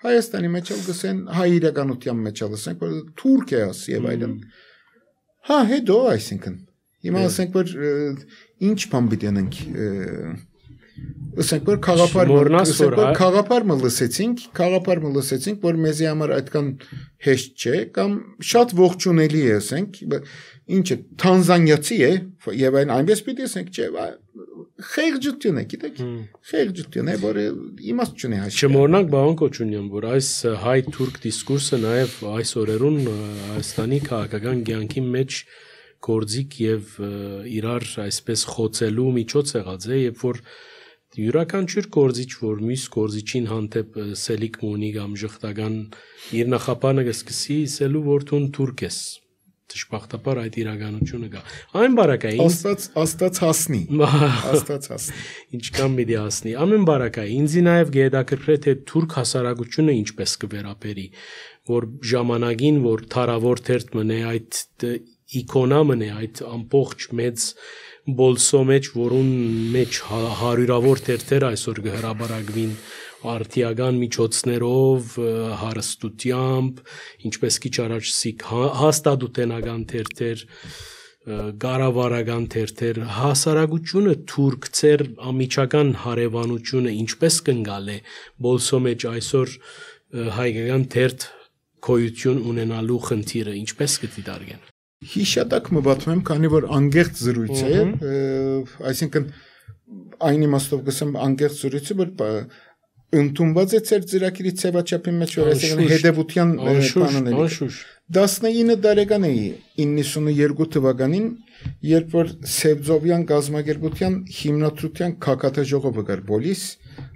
Հայաստանի մեջ ալ կսեն հայ իրականության մեջ ալ ասենք, որ թուրք ես եւ այլն։ Հա, հետո այսինքն հիմա ասենք որ ինչ բան պիտի անենք ասենք որ խաղապարը լսեցինք որ մեզի համար այդքան հեշտ չէ կամ շատ ողջունելի է ասենք ինչը Թանզանիացի է եւ այնպես պիտի ասենք չէ խեղճություն է գիտեք խեղճություն է որ իմաստ չունի հաշվի չմոռնանք բարոն Քոչունյան որ այս հայ-թուրք դիսկուրսը նաեւ այս օրերուն Հայաստանի քաղաքական կյանքի մեջ գործիք եւ իրար այսպես խոցելու միջոց եղած է երբ որ յուրաքանչյուր գործիչ որ մյուս գործիչին հանդեպ սելիկ ունի կամ ժխտական իր նախապանը կսկսի ասելու որ դու թուրք ես դժբախտաբար այդ իրականությունը կա այն բարակային աստված հասնի ինչքան պիտի հասնի ամեն բարակային ինձ նաեւ գեդակրկրե թե թուրք հասարակությունը ինչպես կվերապերի որ ժամանակին որ թարավոր թերթ մնե այդ իկոնա մնե այդ ամբողջ մեծ բոլսո մեջ որուն մեջ հարյուրավոր թերթեր այսօր կհրաբարակվին արտիական միջոցներով հարստությամբ ինչպես քիչ առաջ սիկ հաստատութենական թերթեր գարավարական թերթեր հասարակությունը թուրք ծեր ամիջական հարևանությունը ինչպես կընկալ է բոլսո մեջ այսօր հայկական թերթ քոյություն ունենալու խնդիրը ինչպես կդիտարկեն Հիշատակ մտածում եմ, քանի որ անգերտ զրույց է, այսինքն այն իմաստով գսեմ անգերտ զրույցը, որ ընդունված է ծեր ծրագրի ցեվաչափի մեջ, որ այսինքն հետևության բանանել։ 19 տարեկան էի 92 թվականին, երբ որ Սևձովյան գազագերբության հիմնադրության քակաթաժողովը կար Բոլիս,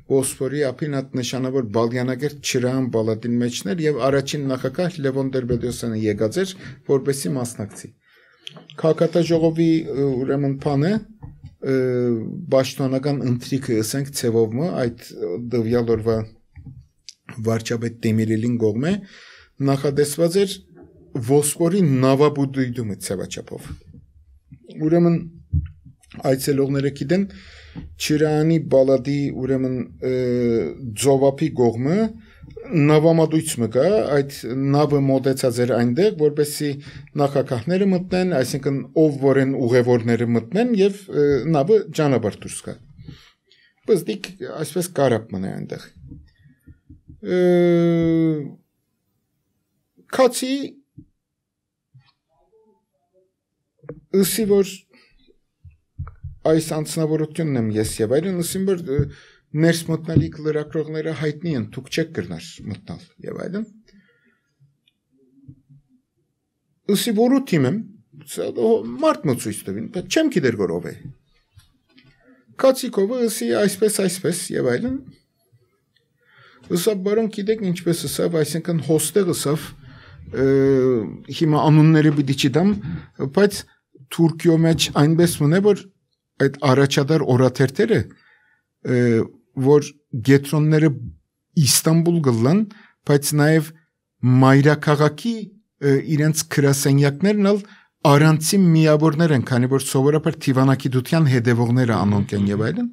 Բոսֆորի ափին այդ նշանավոր Բալյանագերտ Չրան բալադին մեջներ եւ առաջին նախագահ Լևոն Տեր-Պետրոսյանը եկած էր որպեսի մասնակցի։ Քաղաքատաժողովի ուրեմն փանը պաշտոնական ընթրիքը ասենք ցևովը այդ դվյալ օրվա վարչապետ Տեմիրելին կողմէ նախադեсված էր Բոսֆորի նավաբուդույդումը ցավաչափով։ Ուրեմն այցելողները գիտեն Չիրանի բալադի ուրեմն ձովապի կողմը նավամատույց մը կա, այդ նավը մոտեցած էր այնտեղ, որպեսզի նախագահները մտնեն, այսինքն ով որ են ուղևորները մտնեն եւ նավը ճանապարհ դուրս գա։ Բզդիկ այսպես կարապ մնա այնտեղ։ Քացի ըսի որ այս անձնավորությունն եմ ես եւ այլն, ասում որ ներս մտնալիք լրագրողները հայտնի են, դուք չեք կրնար մտնալ եւ այլն։ Ըսի որու թիմ եմ, մարդ մոծույց տվին, բայց չեմ գիտեր որ ով է։ Կացիկովը ըսի այսպես եւ այլն։ Ըսա բարոն գիտեք ինչպես ըսավ, այսինքն հոստեղ ըսավ, հիմա անունները պիտի չդամ, բայց Թուրքիո մեջ այնպես մնա որ այդ առաջադար օրաթերթերը որ գետրոնները Իստանբուլ գլան, բայց նաև մայրաքաղաքի իրենց քրասենյակներն ալ առանցի միավորներ են, քանի որ սովորաբար թիվանակիտության հետևողները անոնք են եւ այլն։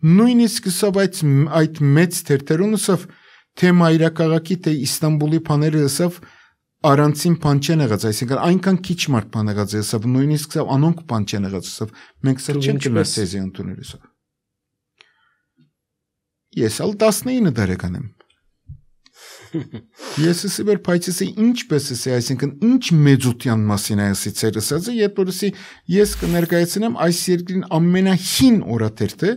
Նույնիսկ սա այդ մեծ թերթերուն սավ թե մայրաքաղաքի թե Իստանբուլի բաները սավ Արանցին բան չեն եղած, այսինքն այնքան քիչ մարդ բան եղած է, սա նույնիսկ սա անոնք բան չեն եղած, սա մենք սա չենք չնայ թեզի ընդունել սա։ Ես ալ 19 տարեկան եմ։ Ես սիբեր փայծեսի ինչպես է, այսինքն ինչ մեծության մասին է ասիցեր ասածը, երբ որ ես կներկայացնեմ այս երկրին ամենահին օրաթերթը,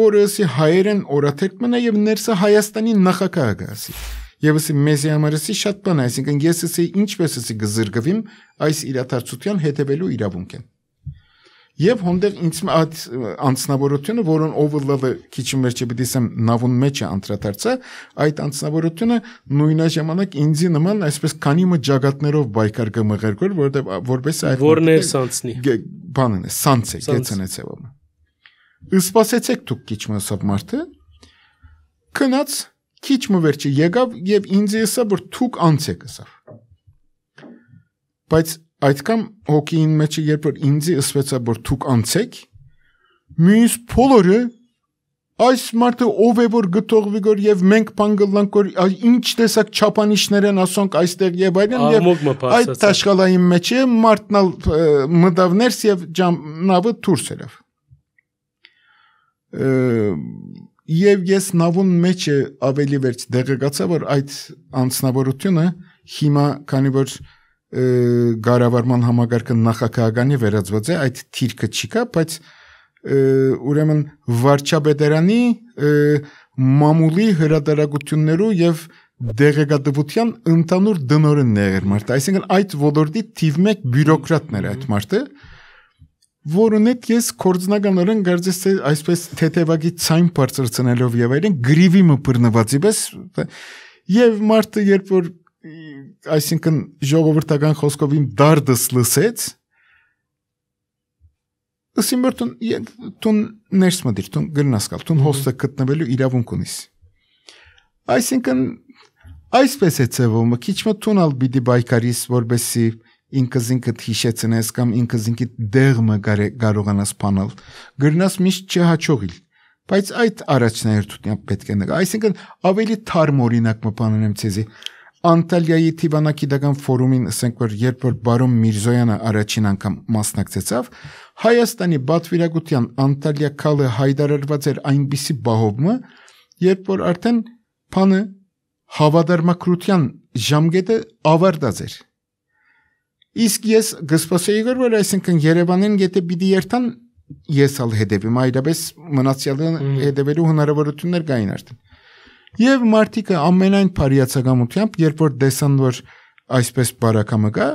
որը հայերեն օրաթերթ մնա եւ ներսը Հայաստանի նախագահը ասի։ Եվ մեզի համար շատ բան է, այսինքն ես ինչպես գզրգվիմ այս իրադարձության հետևելու իրավունք են։ Եվ հոնդեղ ինձ այդ անձնավորությունը, որոն ով լավը քիչ վերջը պիտի ասեմ նավուն մեջ է անդրադարձա, այդ անձնավորությունը նույնաժամանակ ինձի նման այսպես քանի մը ջագատներով բայկար կմղերգոր, որպես այդ որներ սանցնի։ Բանն է, սանց է, գեցնեցեվում։ Սպասեցեք դուք քիչ մասով մարդը, քնած քիչ մը վերջը եկավ եւ ինձ ասա որ թուք անց եք ասավ։ Բայց այդքան հոգին մեջ երբ որ ինձ ասվեցա որ թուք անց եք, մյուս բոլորը այս մարդը ով է որ գտողվի գոր եւ մենք բան գլանք որ ինչ տեսակ չափանիշներ են ասոնք այստեղ եւ այլն եւ այդ տաշկալային մեջ մարդնալ մտավներս եւ նավը դուրս ելավ։ Եվ ես նավուն մեջ ավելի վերջ դեղեկացա, որ այդ անձնավորությունը հիմա, քանի որ գարավարման համագարկը նախագահականի վերածված է, այդ թիրքը չկա, բայց ուրեմն վարչապետարանի մամուլի հրատարակություններու եւ դեղեկատվության ընդհանուր դնորենն է մարդը, այսինքն այդ ոլորտի թիվ 1 բյուրոկրատներ այդ մարդը, որոնց ես կորձնականորեն կարծես թե այսպես թեթևակի ցայն բարձրացնելով եւ այլն գրիվի մբռնվածի պես եւ մարդը երբ որ այսինքն ժողովրդական խոսքովին դարդս լսեց ասիմորտուն տուն ներս մտիր տուն գնասկալ տուն հոստը գտնվելու իրավունք ունիս այսինքն այսպես է ծեվում քիչ մը տունալ բիդի բայկարիս որբեսի ինքզինքդ հիշեցնես կամ ինքզինքիդ դեղը կարողանաս փանալ գրնաս միշտ չհաճողիլ բայց այդ առաջնահերթության պետք է նկա այսինքն ավելի թարմ օրինակ մփանեմ ցեզի Անտալիայի Թիվանակիդական ֆորումին ասենք որ երբ որ բարոն Միրզոյանը առաջին անգամ մասնակցեցավ Հայաստանի բատվիրակության Անտալիա քալը հայտարարված էր այնպիսի բահովը երբ որ արդեն փանը հավատարմակրության ժամկետը ավարտած էր Իսկ ես գսպասեի որ այսինքն Երևանին եթե պիտի երթան ես ալ հետևեմ այդպես մնացյալը հետևելու հնարավորություններ կային արդեն Եվ մարդիկը ամենայն բարիացակամությամբ երբ որ տեսան որ այսպես բարակամը կա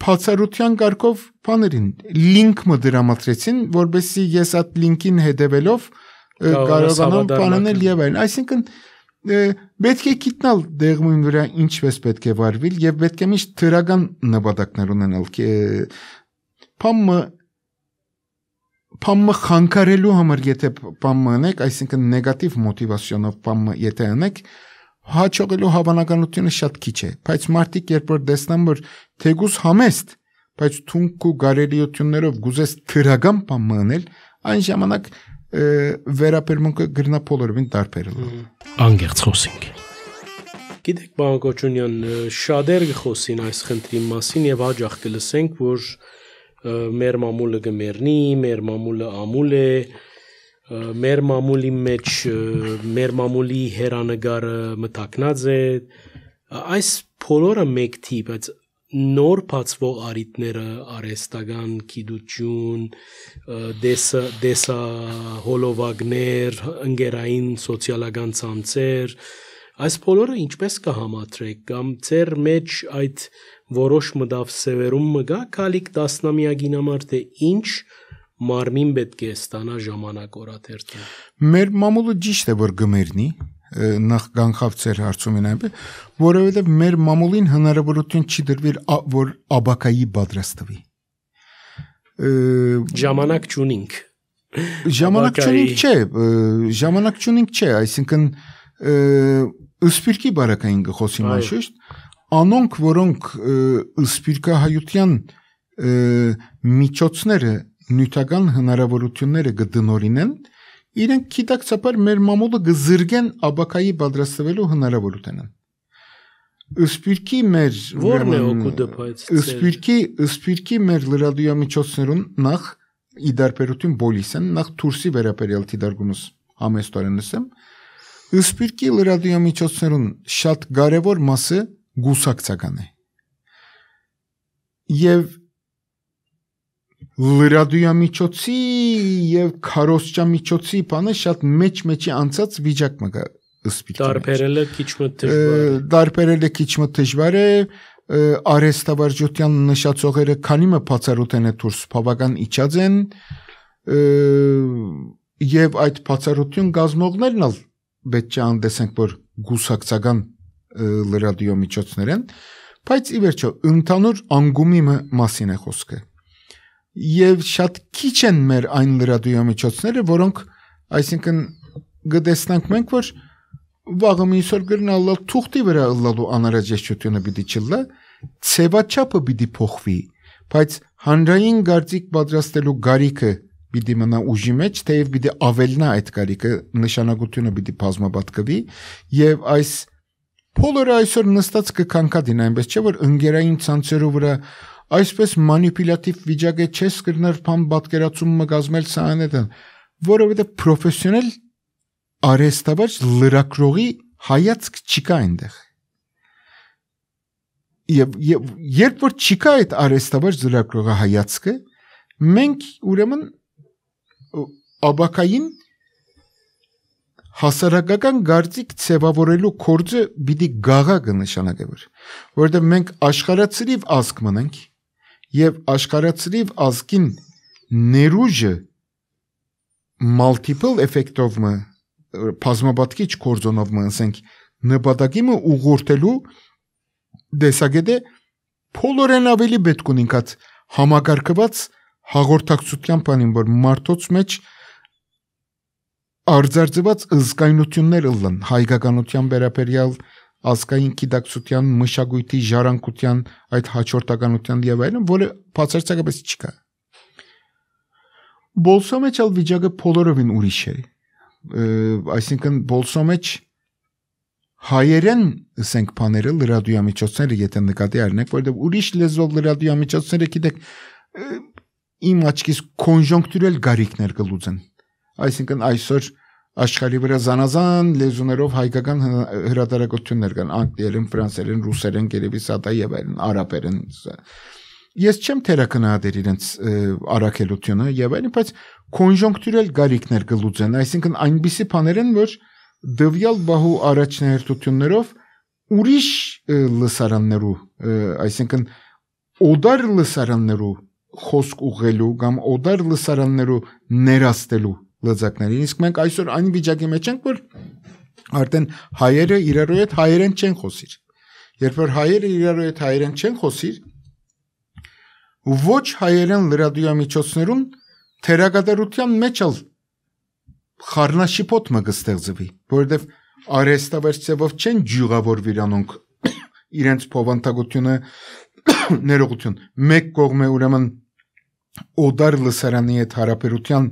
բացառության կարգով բաներին լինք մը դրամատրեցին որովհետեւ ես այդ լինքին հետևելով կարողանան բանել եւ այլն, այսինքն պետք է գիտնալ դեղմույն վրա ինչպես պետք է վարվել եւ պետք է միշտ դրական նպատակներ ունենալ փամը խանգարելու համար եթե փամը անեք, այսինքն նեգատիվ մոտիվացիոնով փամը եթե անեք, հաջողելու հավանականությունը շատ քիչ է, բայց մարդիկ երբ որ տեսնան որ թեկուզ համեստ, բայց թունք ու գարելիություններով գուզես դրական փամը անել, այն ժամանակ վերապերմունքը գրնա բոլորովին տարբեր է։ Անգերց խոսենք։ Գիտեք, պարոն Կոչունյան, շատեր կխոսին այս խնդրի մասին եւ հաջող կլսենք, որ մեր մամուլը գմերնի, մեր մամուլը ամուլ է, մեր մամուլի մեջ մեր մամուլի հերանագարը մտակնած է, այս բոլորը մեկտի, բայց նոր բացվող արիտները արհեստական գիտություն, դեսահոլովակներ, ընկերային սոցիալական ցանցեր, այս բոլորը ինչպես կհամատրեք կամ ձեր մեջ այդ որոշ մտավ սևերում մգա կալիք տասնամյակին համար թե ինչ մարմին պետք է ստանա ժամանակ օրաթերթում։ Մեր մամուլը ճիշտ է որ գմերնի նախ գանխավ ծեր հարցումին այնպես, որովհետև մեր մամուլին հնարավորություն չի դրվել որ աբակայի պատրաստվի։ Ժամանակ չունինք։ Ժամանակ չունինք չէ, այսինքն ըսպիրկի բարակային գխոսի մաշիշտ, անոնք որոնք ըսպիրկահայության միջոցները նյութական հնարավորությունները կդնորինեն, իրենք գիտակցաբար մեր մամուլը կզրգեն աբակայի պատրաստվելու հնարավորություն են։ Ըսպիրկի մեր որն է օգուտը բայց ըսպիրկի մեր լրատվամիջոցներուն նախ իդարբերություն բոլիսեն նախ թուրսի վերաբերյալ դիտարկումս համեստորեն ասեմ ըսպիրկի լրատվամիջոցներուն շատ կարևոր մասը գուսակցական է եւ լրատվամիջոցի եւ քարոզչամիջոցի բանը շատ մեջի անցած վիճակ մգա ըսպիրկի դարբերելը քիչ մը դժվար է արհեստավարժության նշածողերը քանի մը բացառոտ են դուրս բավական իջած են եւ այդ բացառություն գազմողներն ալ պետք է անդեսենք որ գուսակցական լրատվամիջոցներ են բայց ի վերջո ընդհանուր անգումի մասին է խոսքը եւ շատ քիչ են մեր այն լրատվամիջոցները որոնք այսինքն գտեսնանք մենք որ վաղը միսոր գրնալը թուղթի վրա լալու անհրաժեշտությունը պիտի չլա ցեվաչափը պիտի փոխվի բայց հանրային գարցիկ պատրաստելու գարիկը պիտի մնա ուժի մեջ թեև պիտի ավելնա այդ գարիկը նշանակությունը պիտի բազմապատկվի եւ այս բոլորը այսօր նստած կքանքադին այնպես չէ որ ընկերային ցանցերով վրա այսպես մանիպուլյատիվ վիճակ է չես կրներ բան պատկերացում մգազմել սանետը որովհետեւ պրոֆեսիոնալ արհեստավարժ լրագրողի հայացք չկա այնտեղ եւ երբ որ չկա այդ արհեստավարժ լրագրողի հայացքը մենք ուրեմն աբակային հասարակական գարցիկ ցևավորելու կորձը պիտի գաղա կնշանակի որովհետեւ մենք աշխարհացրիվ ազգ մնանք եւ աշխարհացրիվ ազգին ներուժը multiple effect-ով բազմապատկիչ կորձոնով ասենք նպատակի ուղղորդելու դեսագետը փոլորեն ավելի պետք ունինքած համագարկված հաղորդակցության բանին որ մարդոց մեջ արձարծված ըզգայնություններ ըլլան հայկականության վերաբերյալ ազգային գիտակցության մշակույթի ժառանգության այդ հաջորդականության եւ այլն որը բացարձակապես չկա բոլսո մեջ ալ վիճակը բոլորովին ուրիշ է այսինքն բոլսո մեջ հայերեն ասենք բաները լրատվամիջոցները եթե նկատի առնենք որովհետեւ ուրիշ լեզվով լրատվամիջոցները գիտեք իմ աչքից կոնյունկտուրալ գարիկներ կլուծեն այսինքն այսօր աշխարհի վրա զանազան լեզուներով հայկական հրատարակություններ կան անգլերեն, ֆրանսերեն, ռուսերեն, գերեւի սատա եւ այլն, արաբերեն ես չեմ թերակնահատել իրենց առաքելությունը եւ այլն բայց կոնյունկտուրալ գարիկներ կլուծեն այսինքն այնպիսի բաներ են որ դվյալ բահու առաջնահերթություններով ուրիշ լսարաններու այսինքն օդար լսարաններու խոսք ուղղելու կամ օդար լսարաններու ներաստելու լեզակներին, իսկ մենք այսօր այն վիճակի մեջ ենք, որ արդեն հայերը իրարու հետ հայերեն չեն խոսիր։ Երբ որ հայերը իրարու հետ հայերեն չեն խոսիր, ոչ հայերեն լրատվամիջոցներուն թերագադարության մեջ ալ խառնաշիփոտ մը կստեղծվի, որովհետև արհեստավեր ծևով չեն ջյուղավորվիր անոնք իրենց փոխանցությունը ներողություն մեկ կողմը ուրեմն օդար լսարանի հետ հարաբերության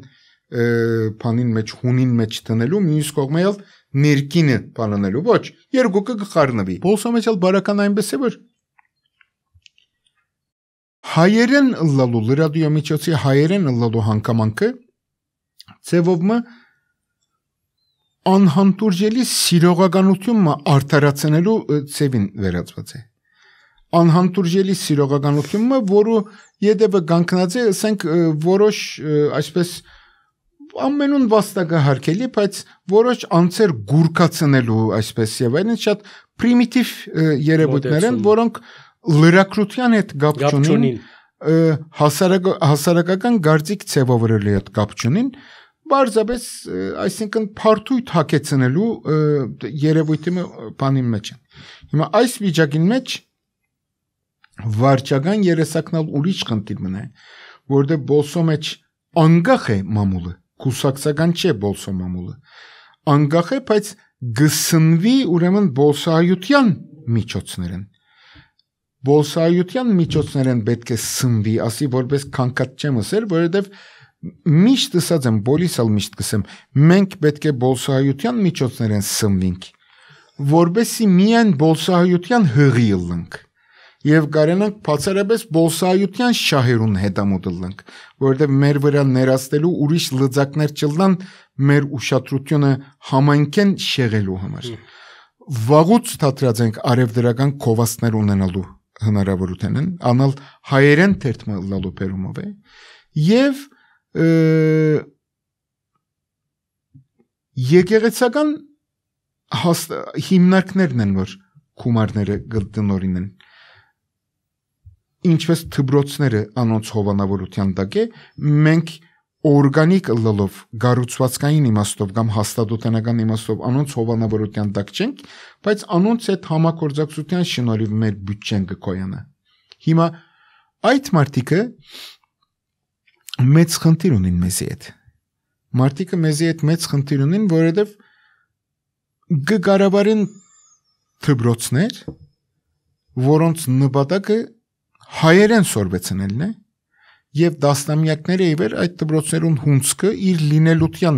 բանին մեջ հունին մեջ տնելու մյուս կողմը ալ ներքինը բանանելու ոչ երկուքը կխառնվի բոլսոմեջալ բարական այնպես է որ հայերեն լալու լրատվամիջոցի հայերեն լալու հանգամանքը ծևովը անհանդուրժելի սիրողականությունը արդարացնելու ծևին վերածված է անհանդուրժելի սիրողականությունը որը յետևը կանգնած է ասենք որոշ այսպես ամենուն վաստակահարկելի բայց որոշ անձեր գուրկացնելու այսպես եւ այլն շատ պրիմիտիվ երևույթներ են որոնք լրակրության հետ կապ չունին հասարակական գարձիկ ծևովրելի հետ կապ չունին բարձրապես այսինքն փարթույթ հակեցնելու երևույթի բանի մեջ են հիմա այս վիճակին մեջ վարչական երեսակնալ ուրիշ խնդիր մնա որտեղ բոլսո մեջ անգախ է մամուլը կուսակցական չէ բոլսո մամուլը անգախ է բայց գսնվի ուրեմն բոլսայության միջոցներն բոլսայության միջոցներն պետք է սնվի ասի որպես քանքատ չեմ ասել որովհետև միշտ ասած եմ բոլիսալ միշտ կսեմ մենք պետք է բոլսայության միջոցներն սնվենք որբեսի միայն բոլսայության հղի ըլլենք եւ կարենանք բացառապես բոլսայության շահերուն հետամուտելնք որովհետեւ մեր վրա ներաստելու ուրիշ լծակներ չլան մեր ուշադրությունը համայնքեն շեղելու համար վաղուց թատրած ենք արևդրական կովաստներ ունենալու հնարավորությունն անալ հայերեն թերթը լալու բերումով է եւ եկեղեցական հիմնարկներն են որ գումարները գտնորին են ինչպես թբրոցները անոնց հովանավորության տակ է մենք օրգանիկ լլով գառուցվածքային իմաստով կամ հաստատութենական իմաստով անոնց հովանավորության տակ չենք բայց անոնց այդ համագործակցության շնորհիվ մեր բյուջեն կկոյանա հիմա այդ մարտիկը մեծ խնդիր ունին մեզի հետ մարտիկը մեզի հետ մեծ խնդիր ունին որովհետև գկարավարեն թբրոցներ որոնց նպատակը հայերեն սորվեցնելն է եւ դասնամյակները իվեր այդ դբրոցներուն հունցքը իր լինելության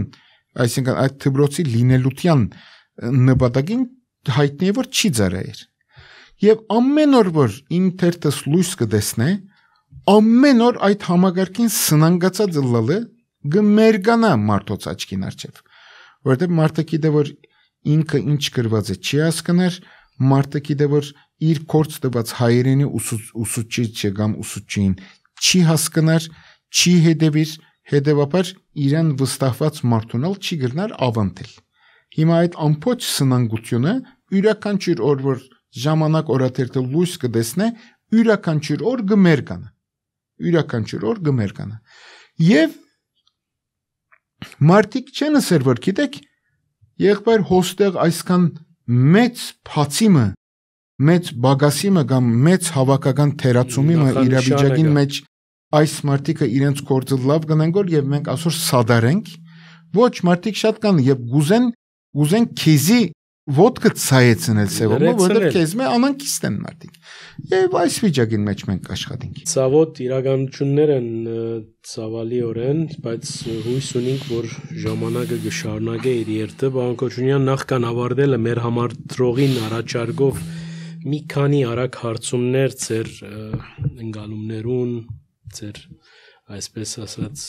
այսինքն այդ դբրոցի լինելության նպատակին հայտնի է որ չի ծարայր եւ ամեն օր որ ինտերտես լույս կդեսնե ամեն օր այդ համագարկին սնանգացած լալը գմերգանա մարդոց աչքին արչեվ որովհետեւ մարդը գիտե որ ինքը ինչ գրված է չի հասկներ մարդը գիտե որ իր կորց տված հայերենի ուսուցիչը կամ ուսուցչին չի հասկնար, չի հետևիր, հետևաբար իրեն վստահված մարդունալ չի գրնար ավանտել։ Հիմա այդ ամբողջ սնանգությունը յուրաքանչյուր օր որ ժամանակ օրաթերթը լույս կդեսնե, յուրաքանչյուր օր գմերկանա։ Յուրաքանչյուր օր գմերկանա։ Եվ մարդիկ չեն ասեր որ գիտեք, եղբայր հոստեղ այսքան մեծ փացիմը մեծ բագասիմը կամ մեծ հավաքական թերացումի իրավիճակին մեջ այս մարտիկը իրենց գործը լավ գնանգոր եւ մենք այսօր սադարենք ոչ մարտիկ շատ կան եւ գուզեն քեզի ոդկը ցայեցնել սեվոմը որովհետեւ քեզմե անանկիստ են մարտիկ եւ այս վիճակին մեջ մենք աշխատենք ցավոտ իրականություններ են ցավալիորեն բայց հույս ունենք որ ժամանակը կշարունակե իր երթը պարոն Քոչունյան նախքան ավարտելը մեր համար դրողին առաջարկով մի քանի արագ հարցումներ ձեր ընկալումներուն ձեր այսպես ասած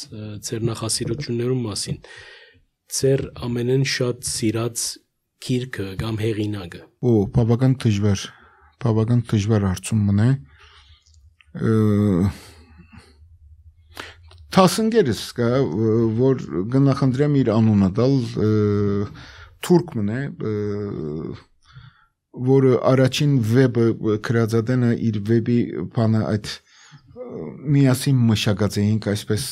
ձեր նախասիրություններուն մասին ձեր ամենեն շատ սիրած գիրքը կամ հեղինակը բավական դժվար հարցում մնա Թասնգերս կա որ գնախնդրեմ իր անունը տալ թուրք մնա որը առաջին վեբը քրածադենը իր վեբի բանը այդ միասին մշակած էինք այսպես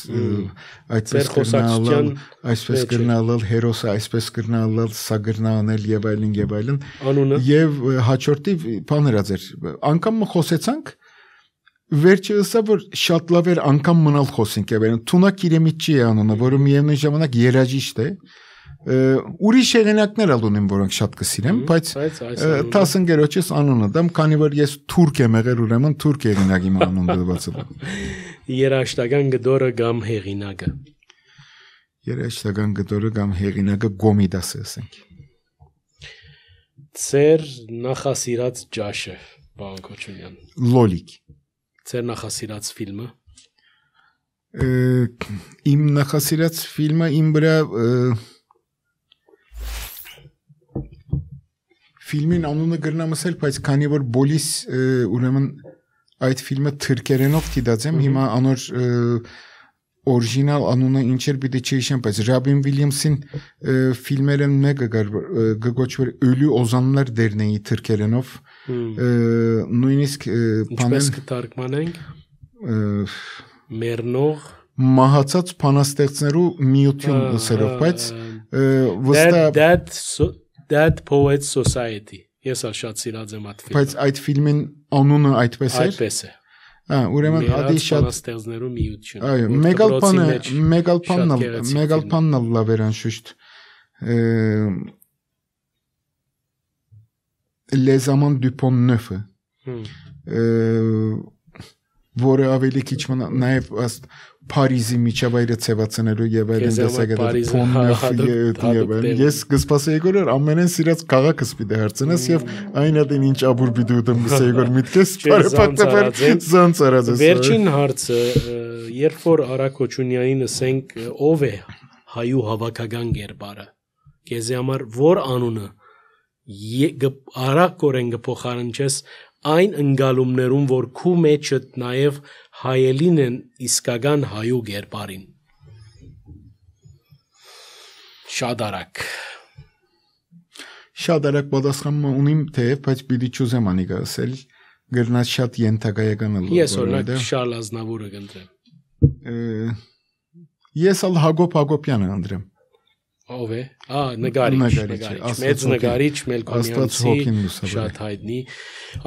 կրնալալ հերոսը այսպես կրնալալ սա կրնանել եւ այլն անունը եւ հաջորդի բաներած էր անգամ խոսեցանք վերջը ասա որ շատ լավ էր անգամ մնալ խոսենք եւ Թունակ Իրեմիջի է անունը որը միևնույն ժամանակ երաժիշտ է ուրիշ եղանակներ ալունեմ որոնք շատ կսիրեմ բայց տասնգերոջս անունը դեմ քանի որ ես թուրք եմ եղել ուրեմն թուրք եղանակի անուն դրված է երաշտական գդորը կամ հեղինակը երաշտական գդորը կամ հեղինակը Գոմիդասը ասենք ծեր նախասիրած ջաշը պարոն Քոչունյան Լոլիկ ծեր նախասիրած ֆիլմը իմ նախասիրած ֆիլմը իմ վրա Ֆիլմին անունը գրնամ ասել, բայց քանի որ բոլիս ուրեմն այդ ֆիլմը թուրքերենով դիտացեմ, հիմա անոր օրիջինալ անունը ինչեր պիտի չհիշեմ, բայց Ռոբին Վիլյամսին ֆիլմերն մեկը գոչվեր Ölü Ozanlar Derneği թուրքերենով նույնիսկ ինչպես կթարգմանենք մեռնող մահացած բանաստեղծներու միություն լսելով, բայց վստահ That Poets Society ես շատ սիրած եմ այդ ֆիլմը բայց այդ ֆիլմին անունը այդպես է ուրեմն ադի շատ ստեղծներու միություն այո մեգալ պաննալ լավերան շուտ Les Amants du Pont Neuf որը ավելի քիչ նաև Փարիզի միջավայրը ցեվացնելու եւ այլն դեսագետը ես կսպասեի գորը ամենեն սիրած քաղաքս պիտի հարցնես եւ այն ադին ինչ աբուր պիտի ուտեմ գսեի գոր միտքես բարեփոխաբար զանցարած վերջին հարցը երբ որ Արաք Քոչունյանին ասենք ով է հայու հավաքական գերբարը քեզի համար որ անունը Արաք կորեն կփոխարինես այն ընկալումներում որ քու մեջը նաև հայելին են իսկական հայու գերբարին շատ արագ պատասխանը ունիմ թեև բայց պիտի չուզեմ անիկա ասել գրնած շատ ենթակայական է ես օրինակ Շարլ Ազնավուրը կընտրեմ ես ալ Հակոբ Հակոբյանը ընտրեմ ով է նկարիչ մեծ նկարիչ Մելքոնյանցի շատ հայտնի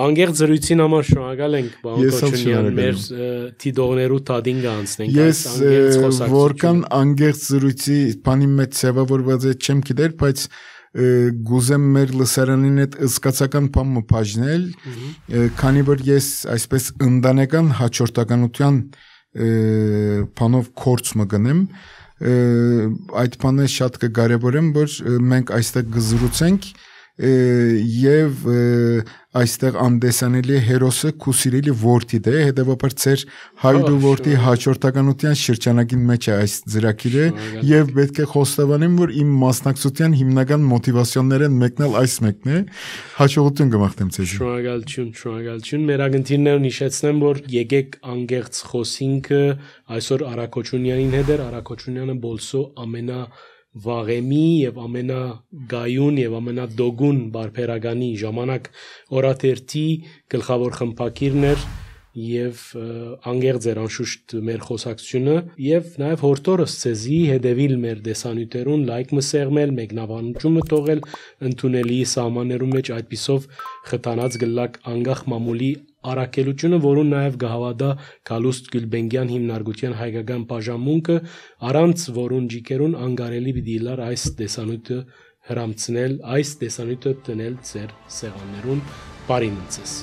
անգերտ զրույցին համար շնորհակալ ենք պարոն Քոչունյան մեր տիդողներու տադին կանցնենք ես որքան անգերտ զրույցի բանի մեջ ձևավորված է չեմ գիտեր բայց գուզեմ մեր լսարանին այդ զգացական բանը բաժնել քանի որ ես այսպես ընտանեկան հաջորդականության բանով կորց մգնեմ այդ բանը շատ կկարևորեմ որ մենք այստեղ գզրուցենք եւ այստեղ անդեսանելի հերոսը քուսիրելի որդի դե հետեւաբար ծեր հայրու որդի հաջորդականության շրջանակին մեջ է այս ծրագիրը եւ պետք է խոստովանեմ որ իմ մասնակցության հիմնական մոտիվացիաները մեկնել այս մեկն է հաջողություն կմաղթեմ ձեզ շնորհակալություն մեր ագնտիրներուն հիշեցնեմ որ եկեք անգերց խոսինքը այսօր Արաք Քոչունյանին հետ էր Արաք Քոչունյանը բոլսո վաղեմի եւ ամենագայուն եւ ամենադոգուն բարբերագանի ժամանակ օրաթերթի գլխավոր խմբակիրն էր եւ անգերձ էր անշուշտ մեր խոսակցությունը եւ նաեւ հորտորս ցեզի հետեւիլ մեր դեսանյութերուն լայք մսեղմել մեկնաբանությունը թողել ընդունելի սահմաններում մեջ այդպիսով խթանած գլակ անգախ մամուլի Արաքելությունը, որուն նաև գահավադա Գալուստ Գյուլբենգյան հիմնարկության հայկական բաժանմունքը, առանց որուն ջիկերուն անգարելի պիտի լար այս դեսանյութը հրամցնել, այս դեսանյութը տնել ձեր սեղաններուն բարին ընծես։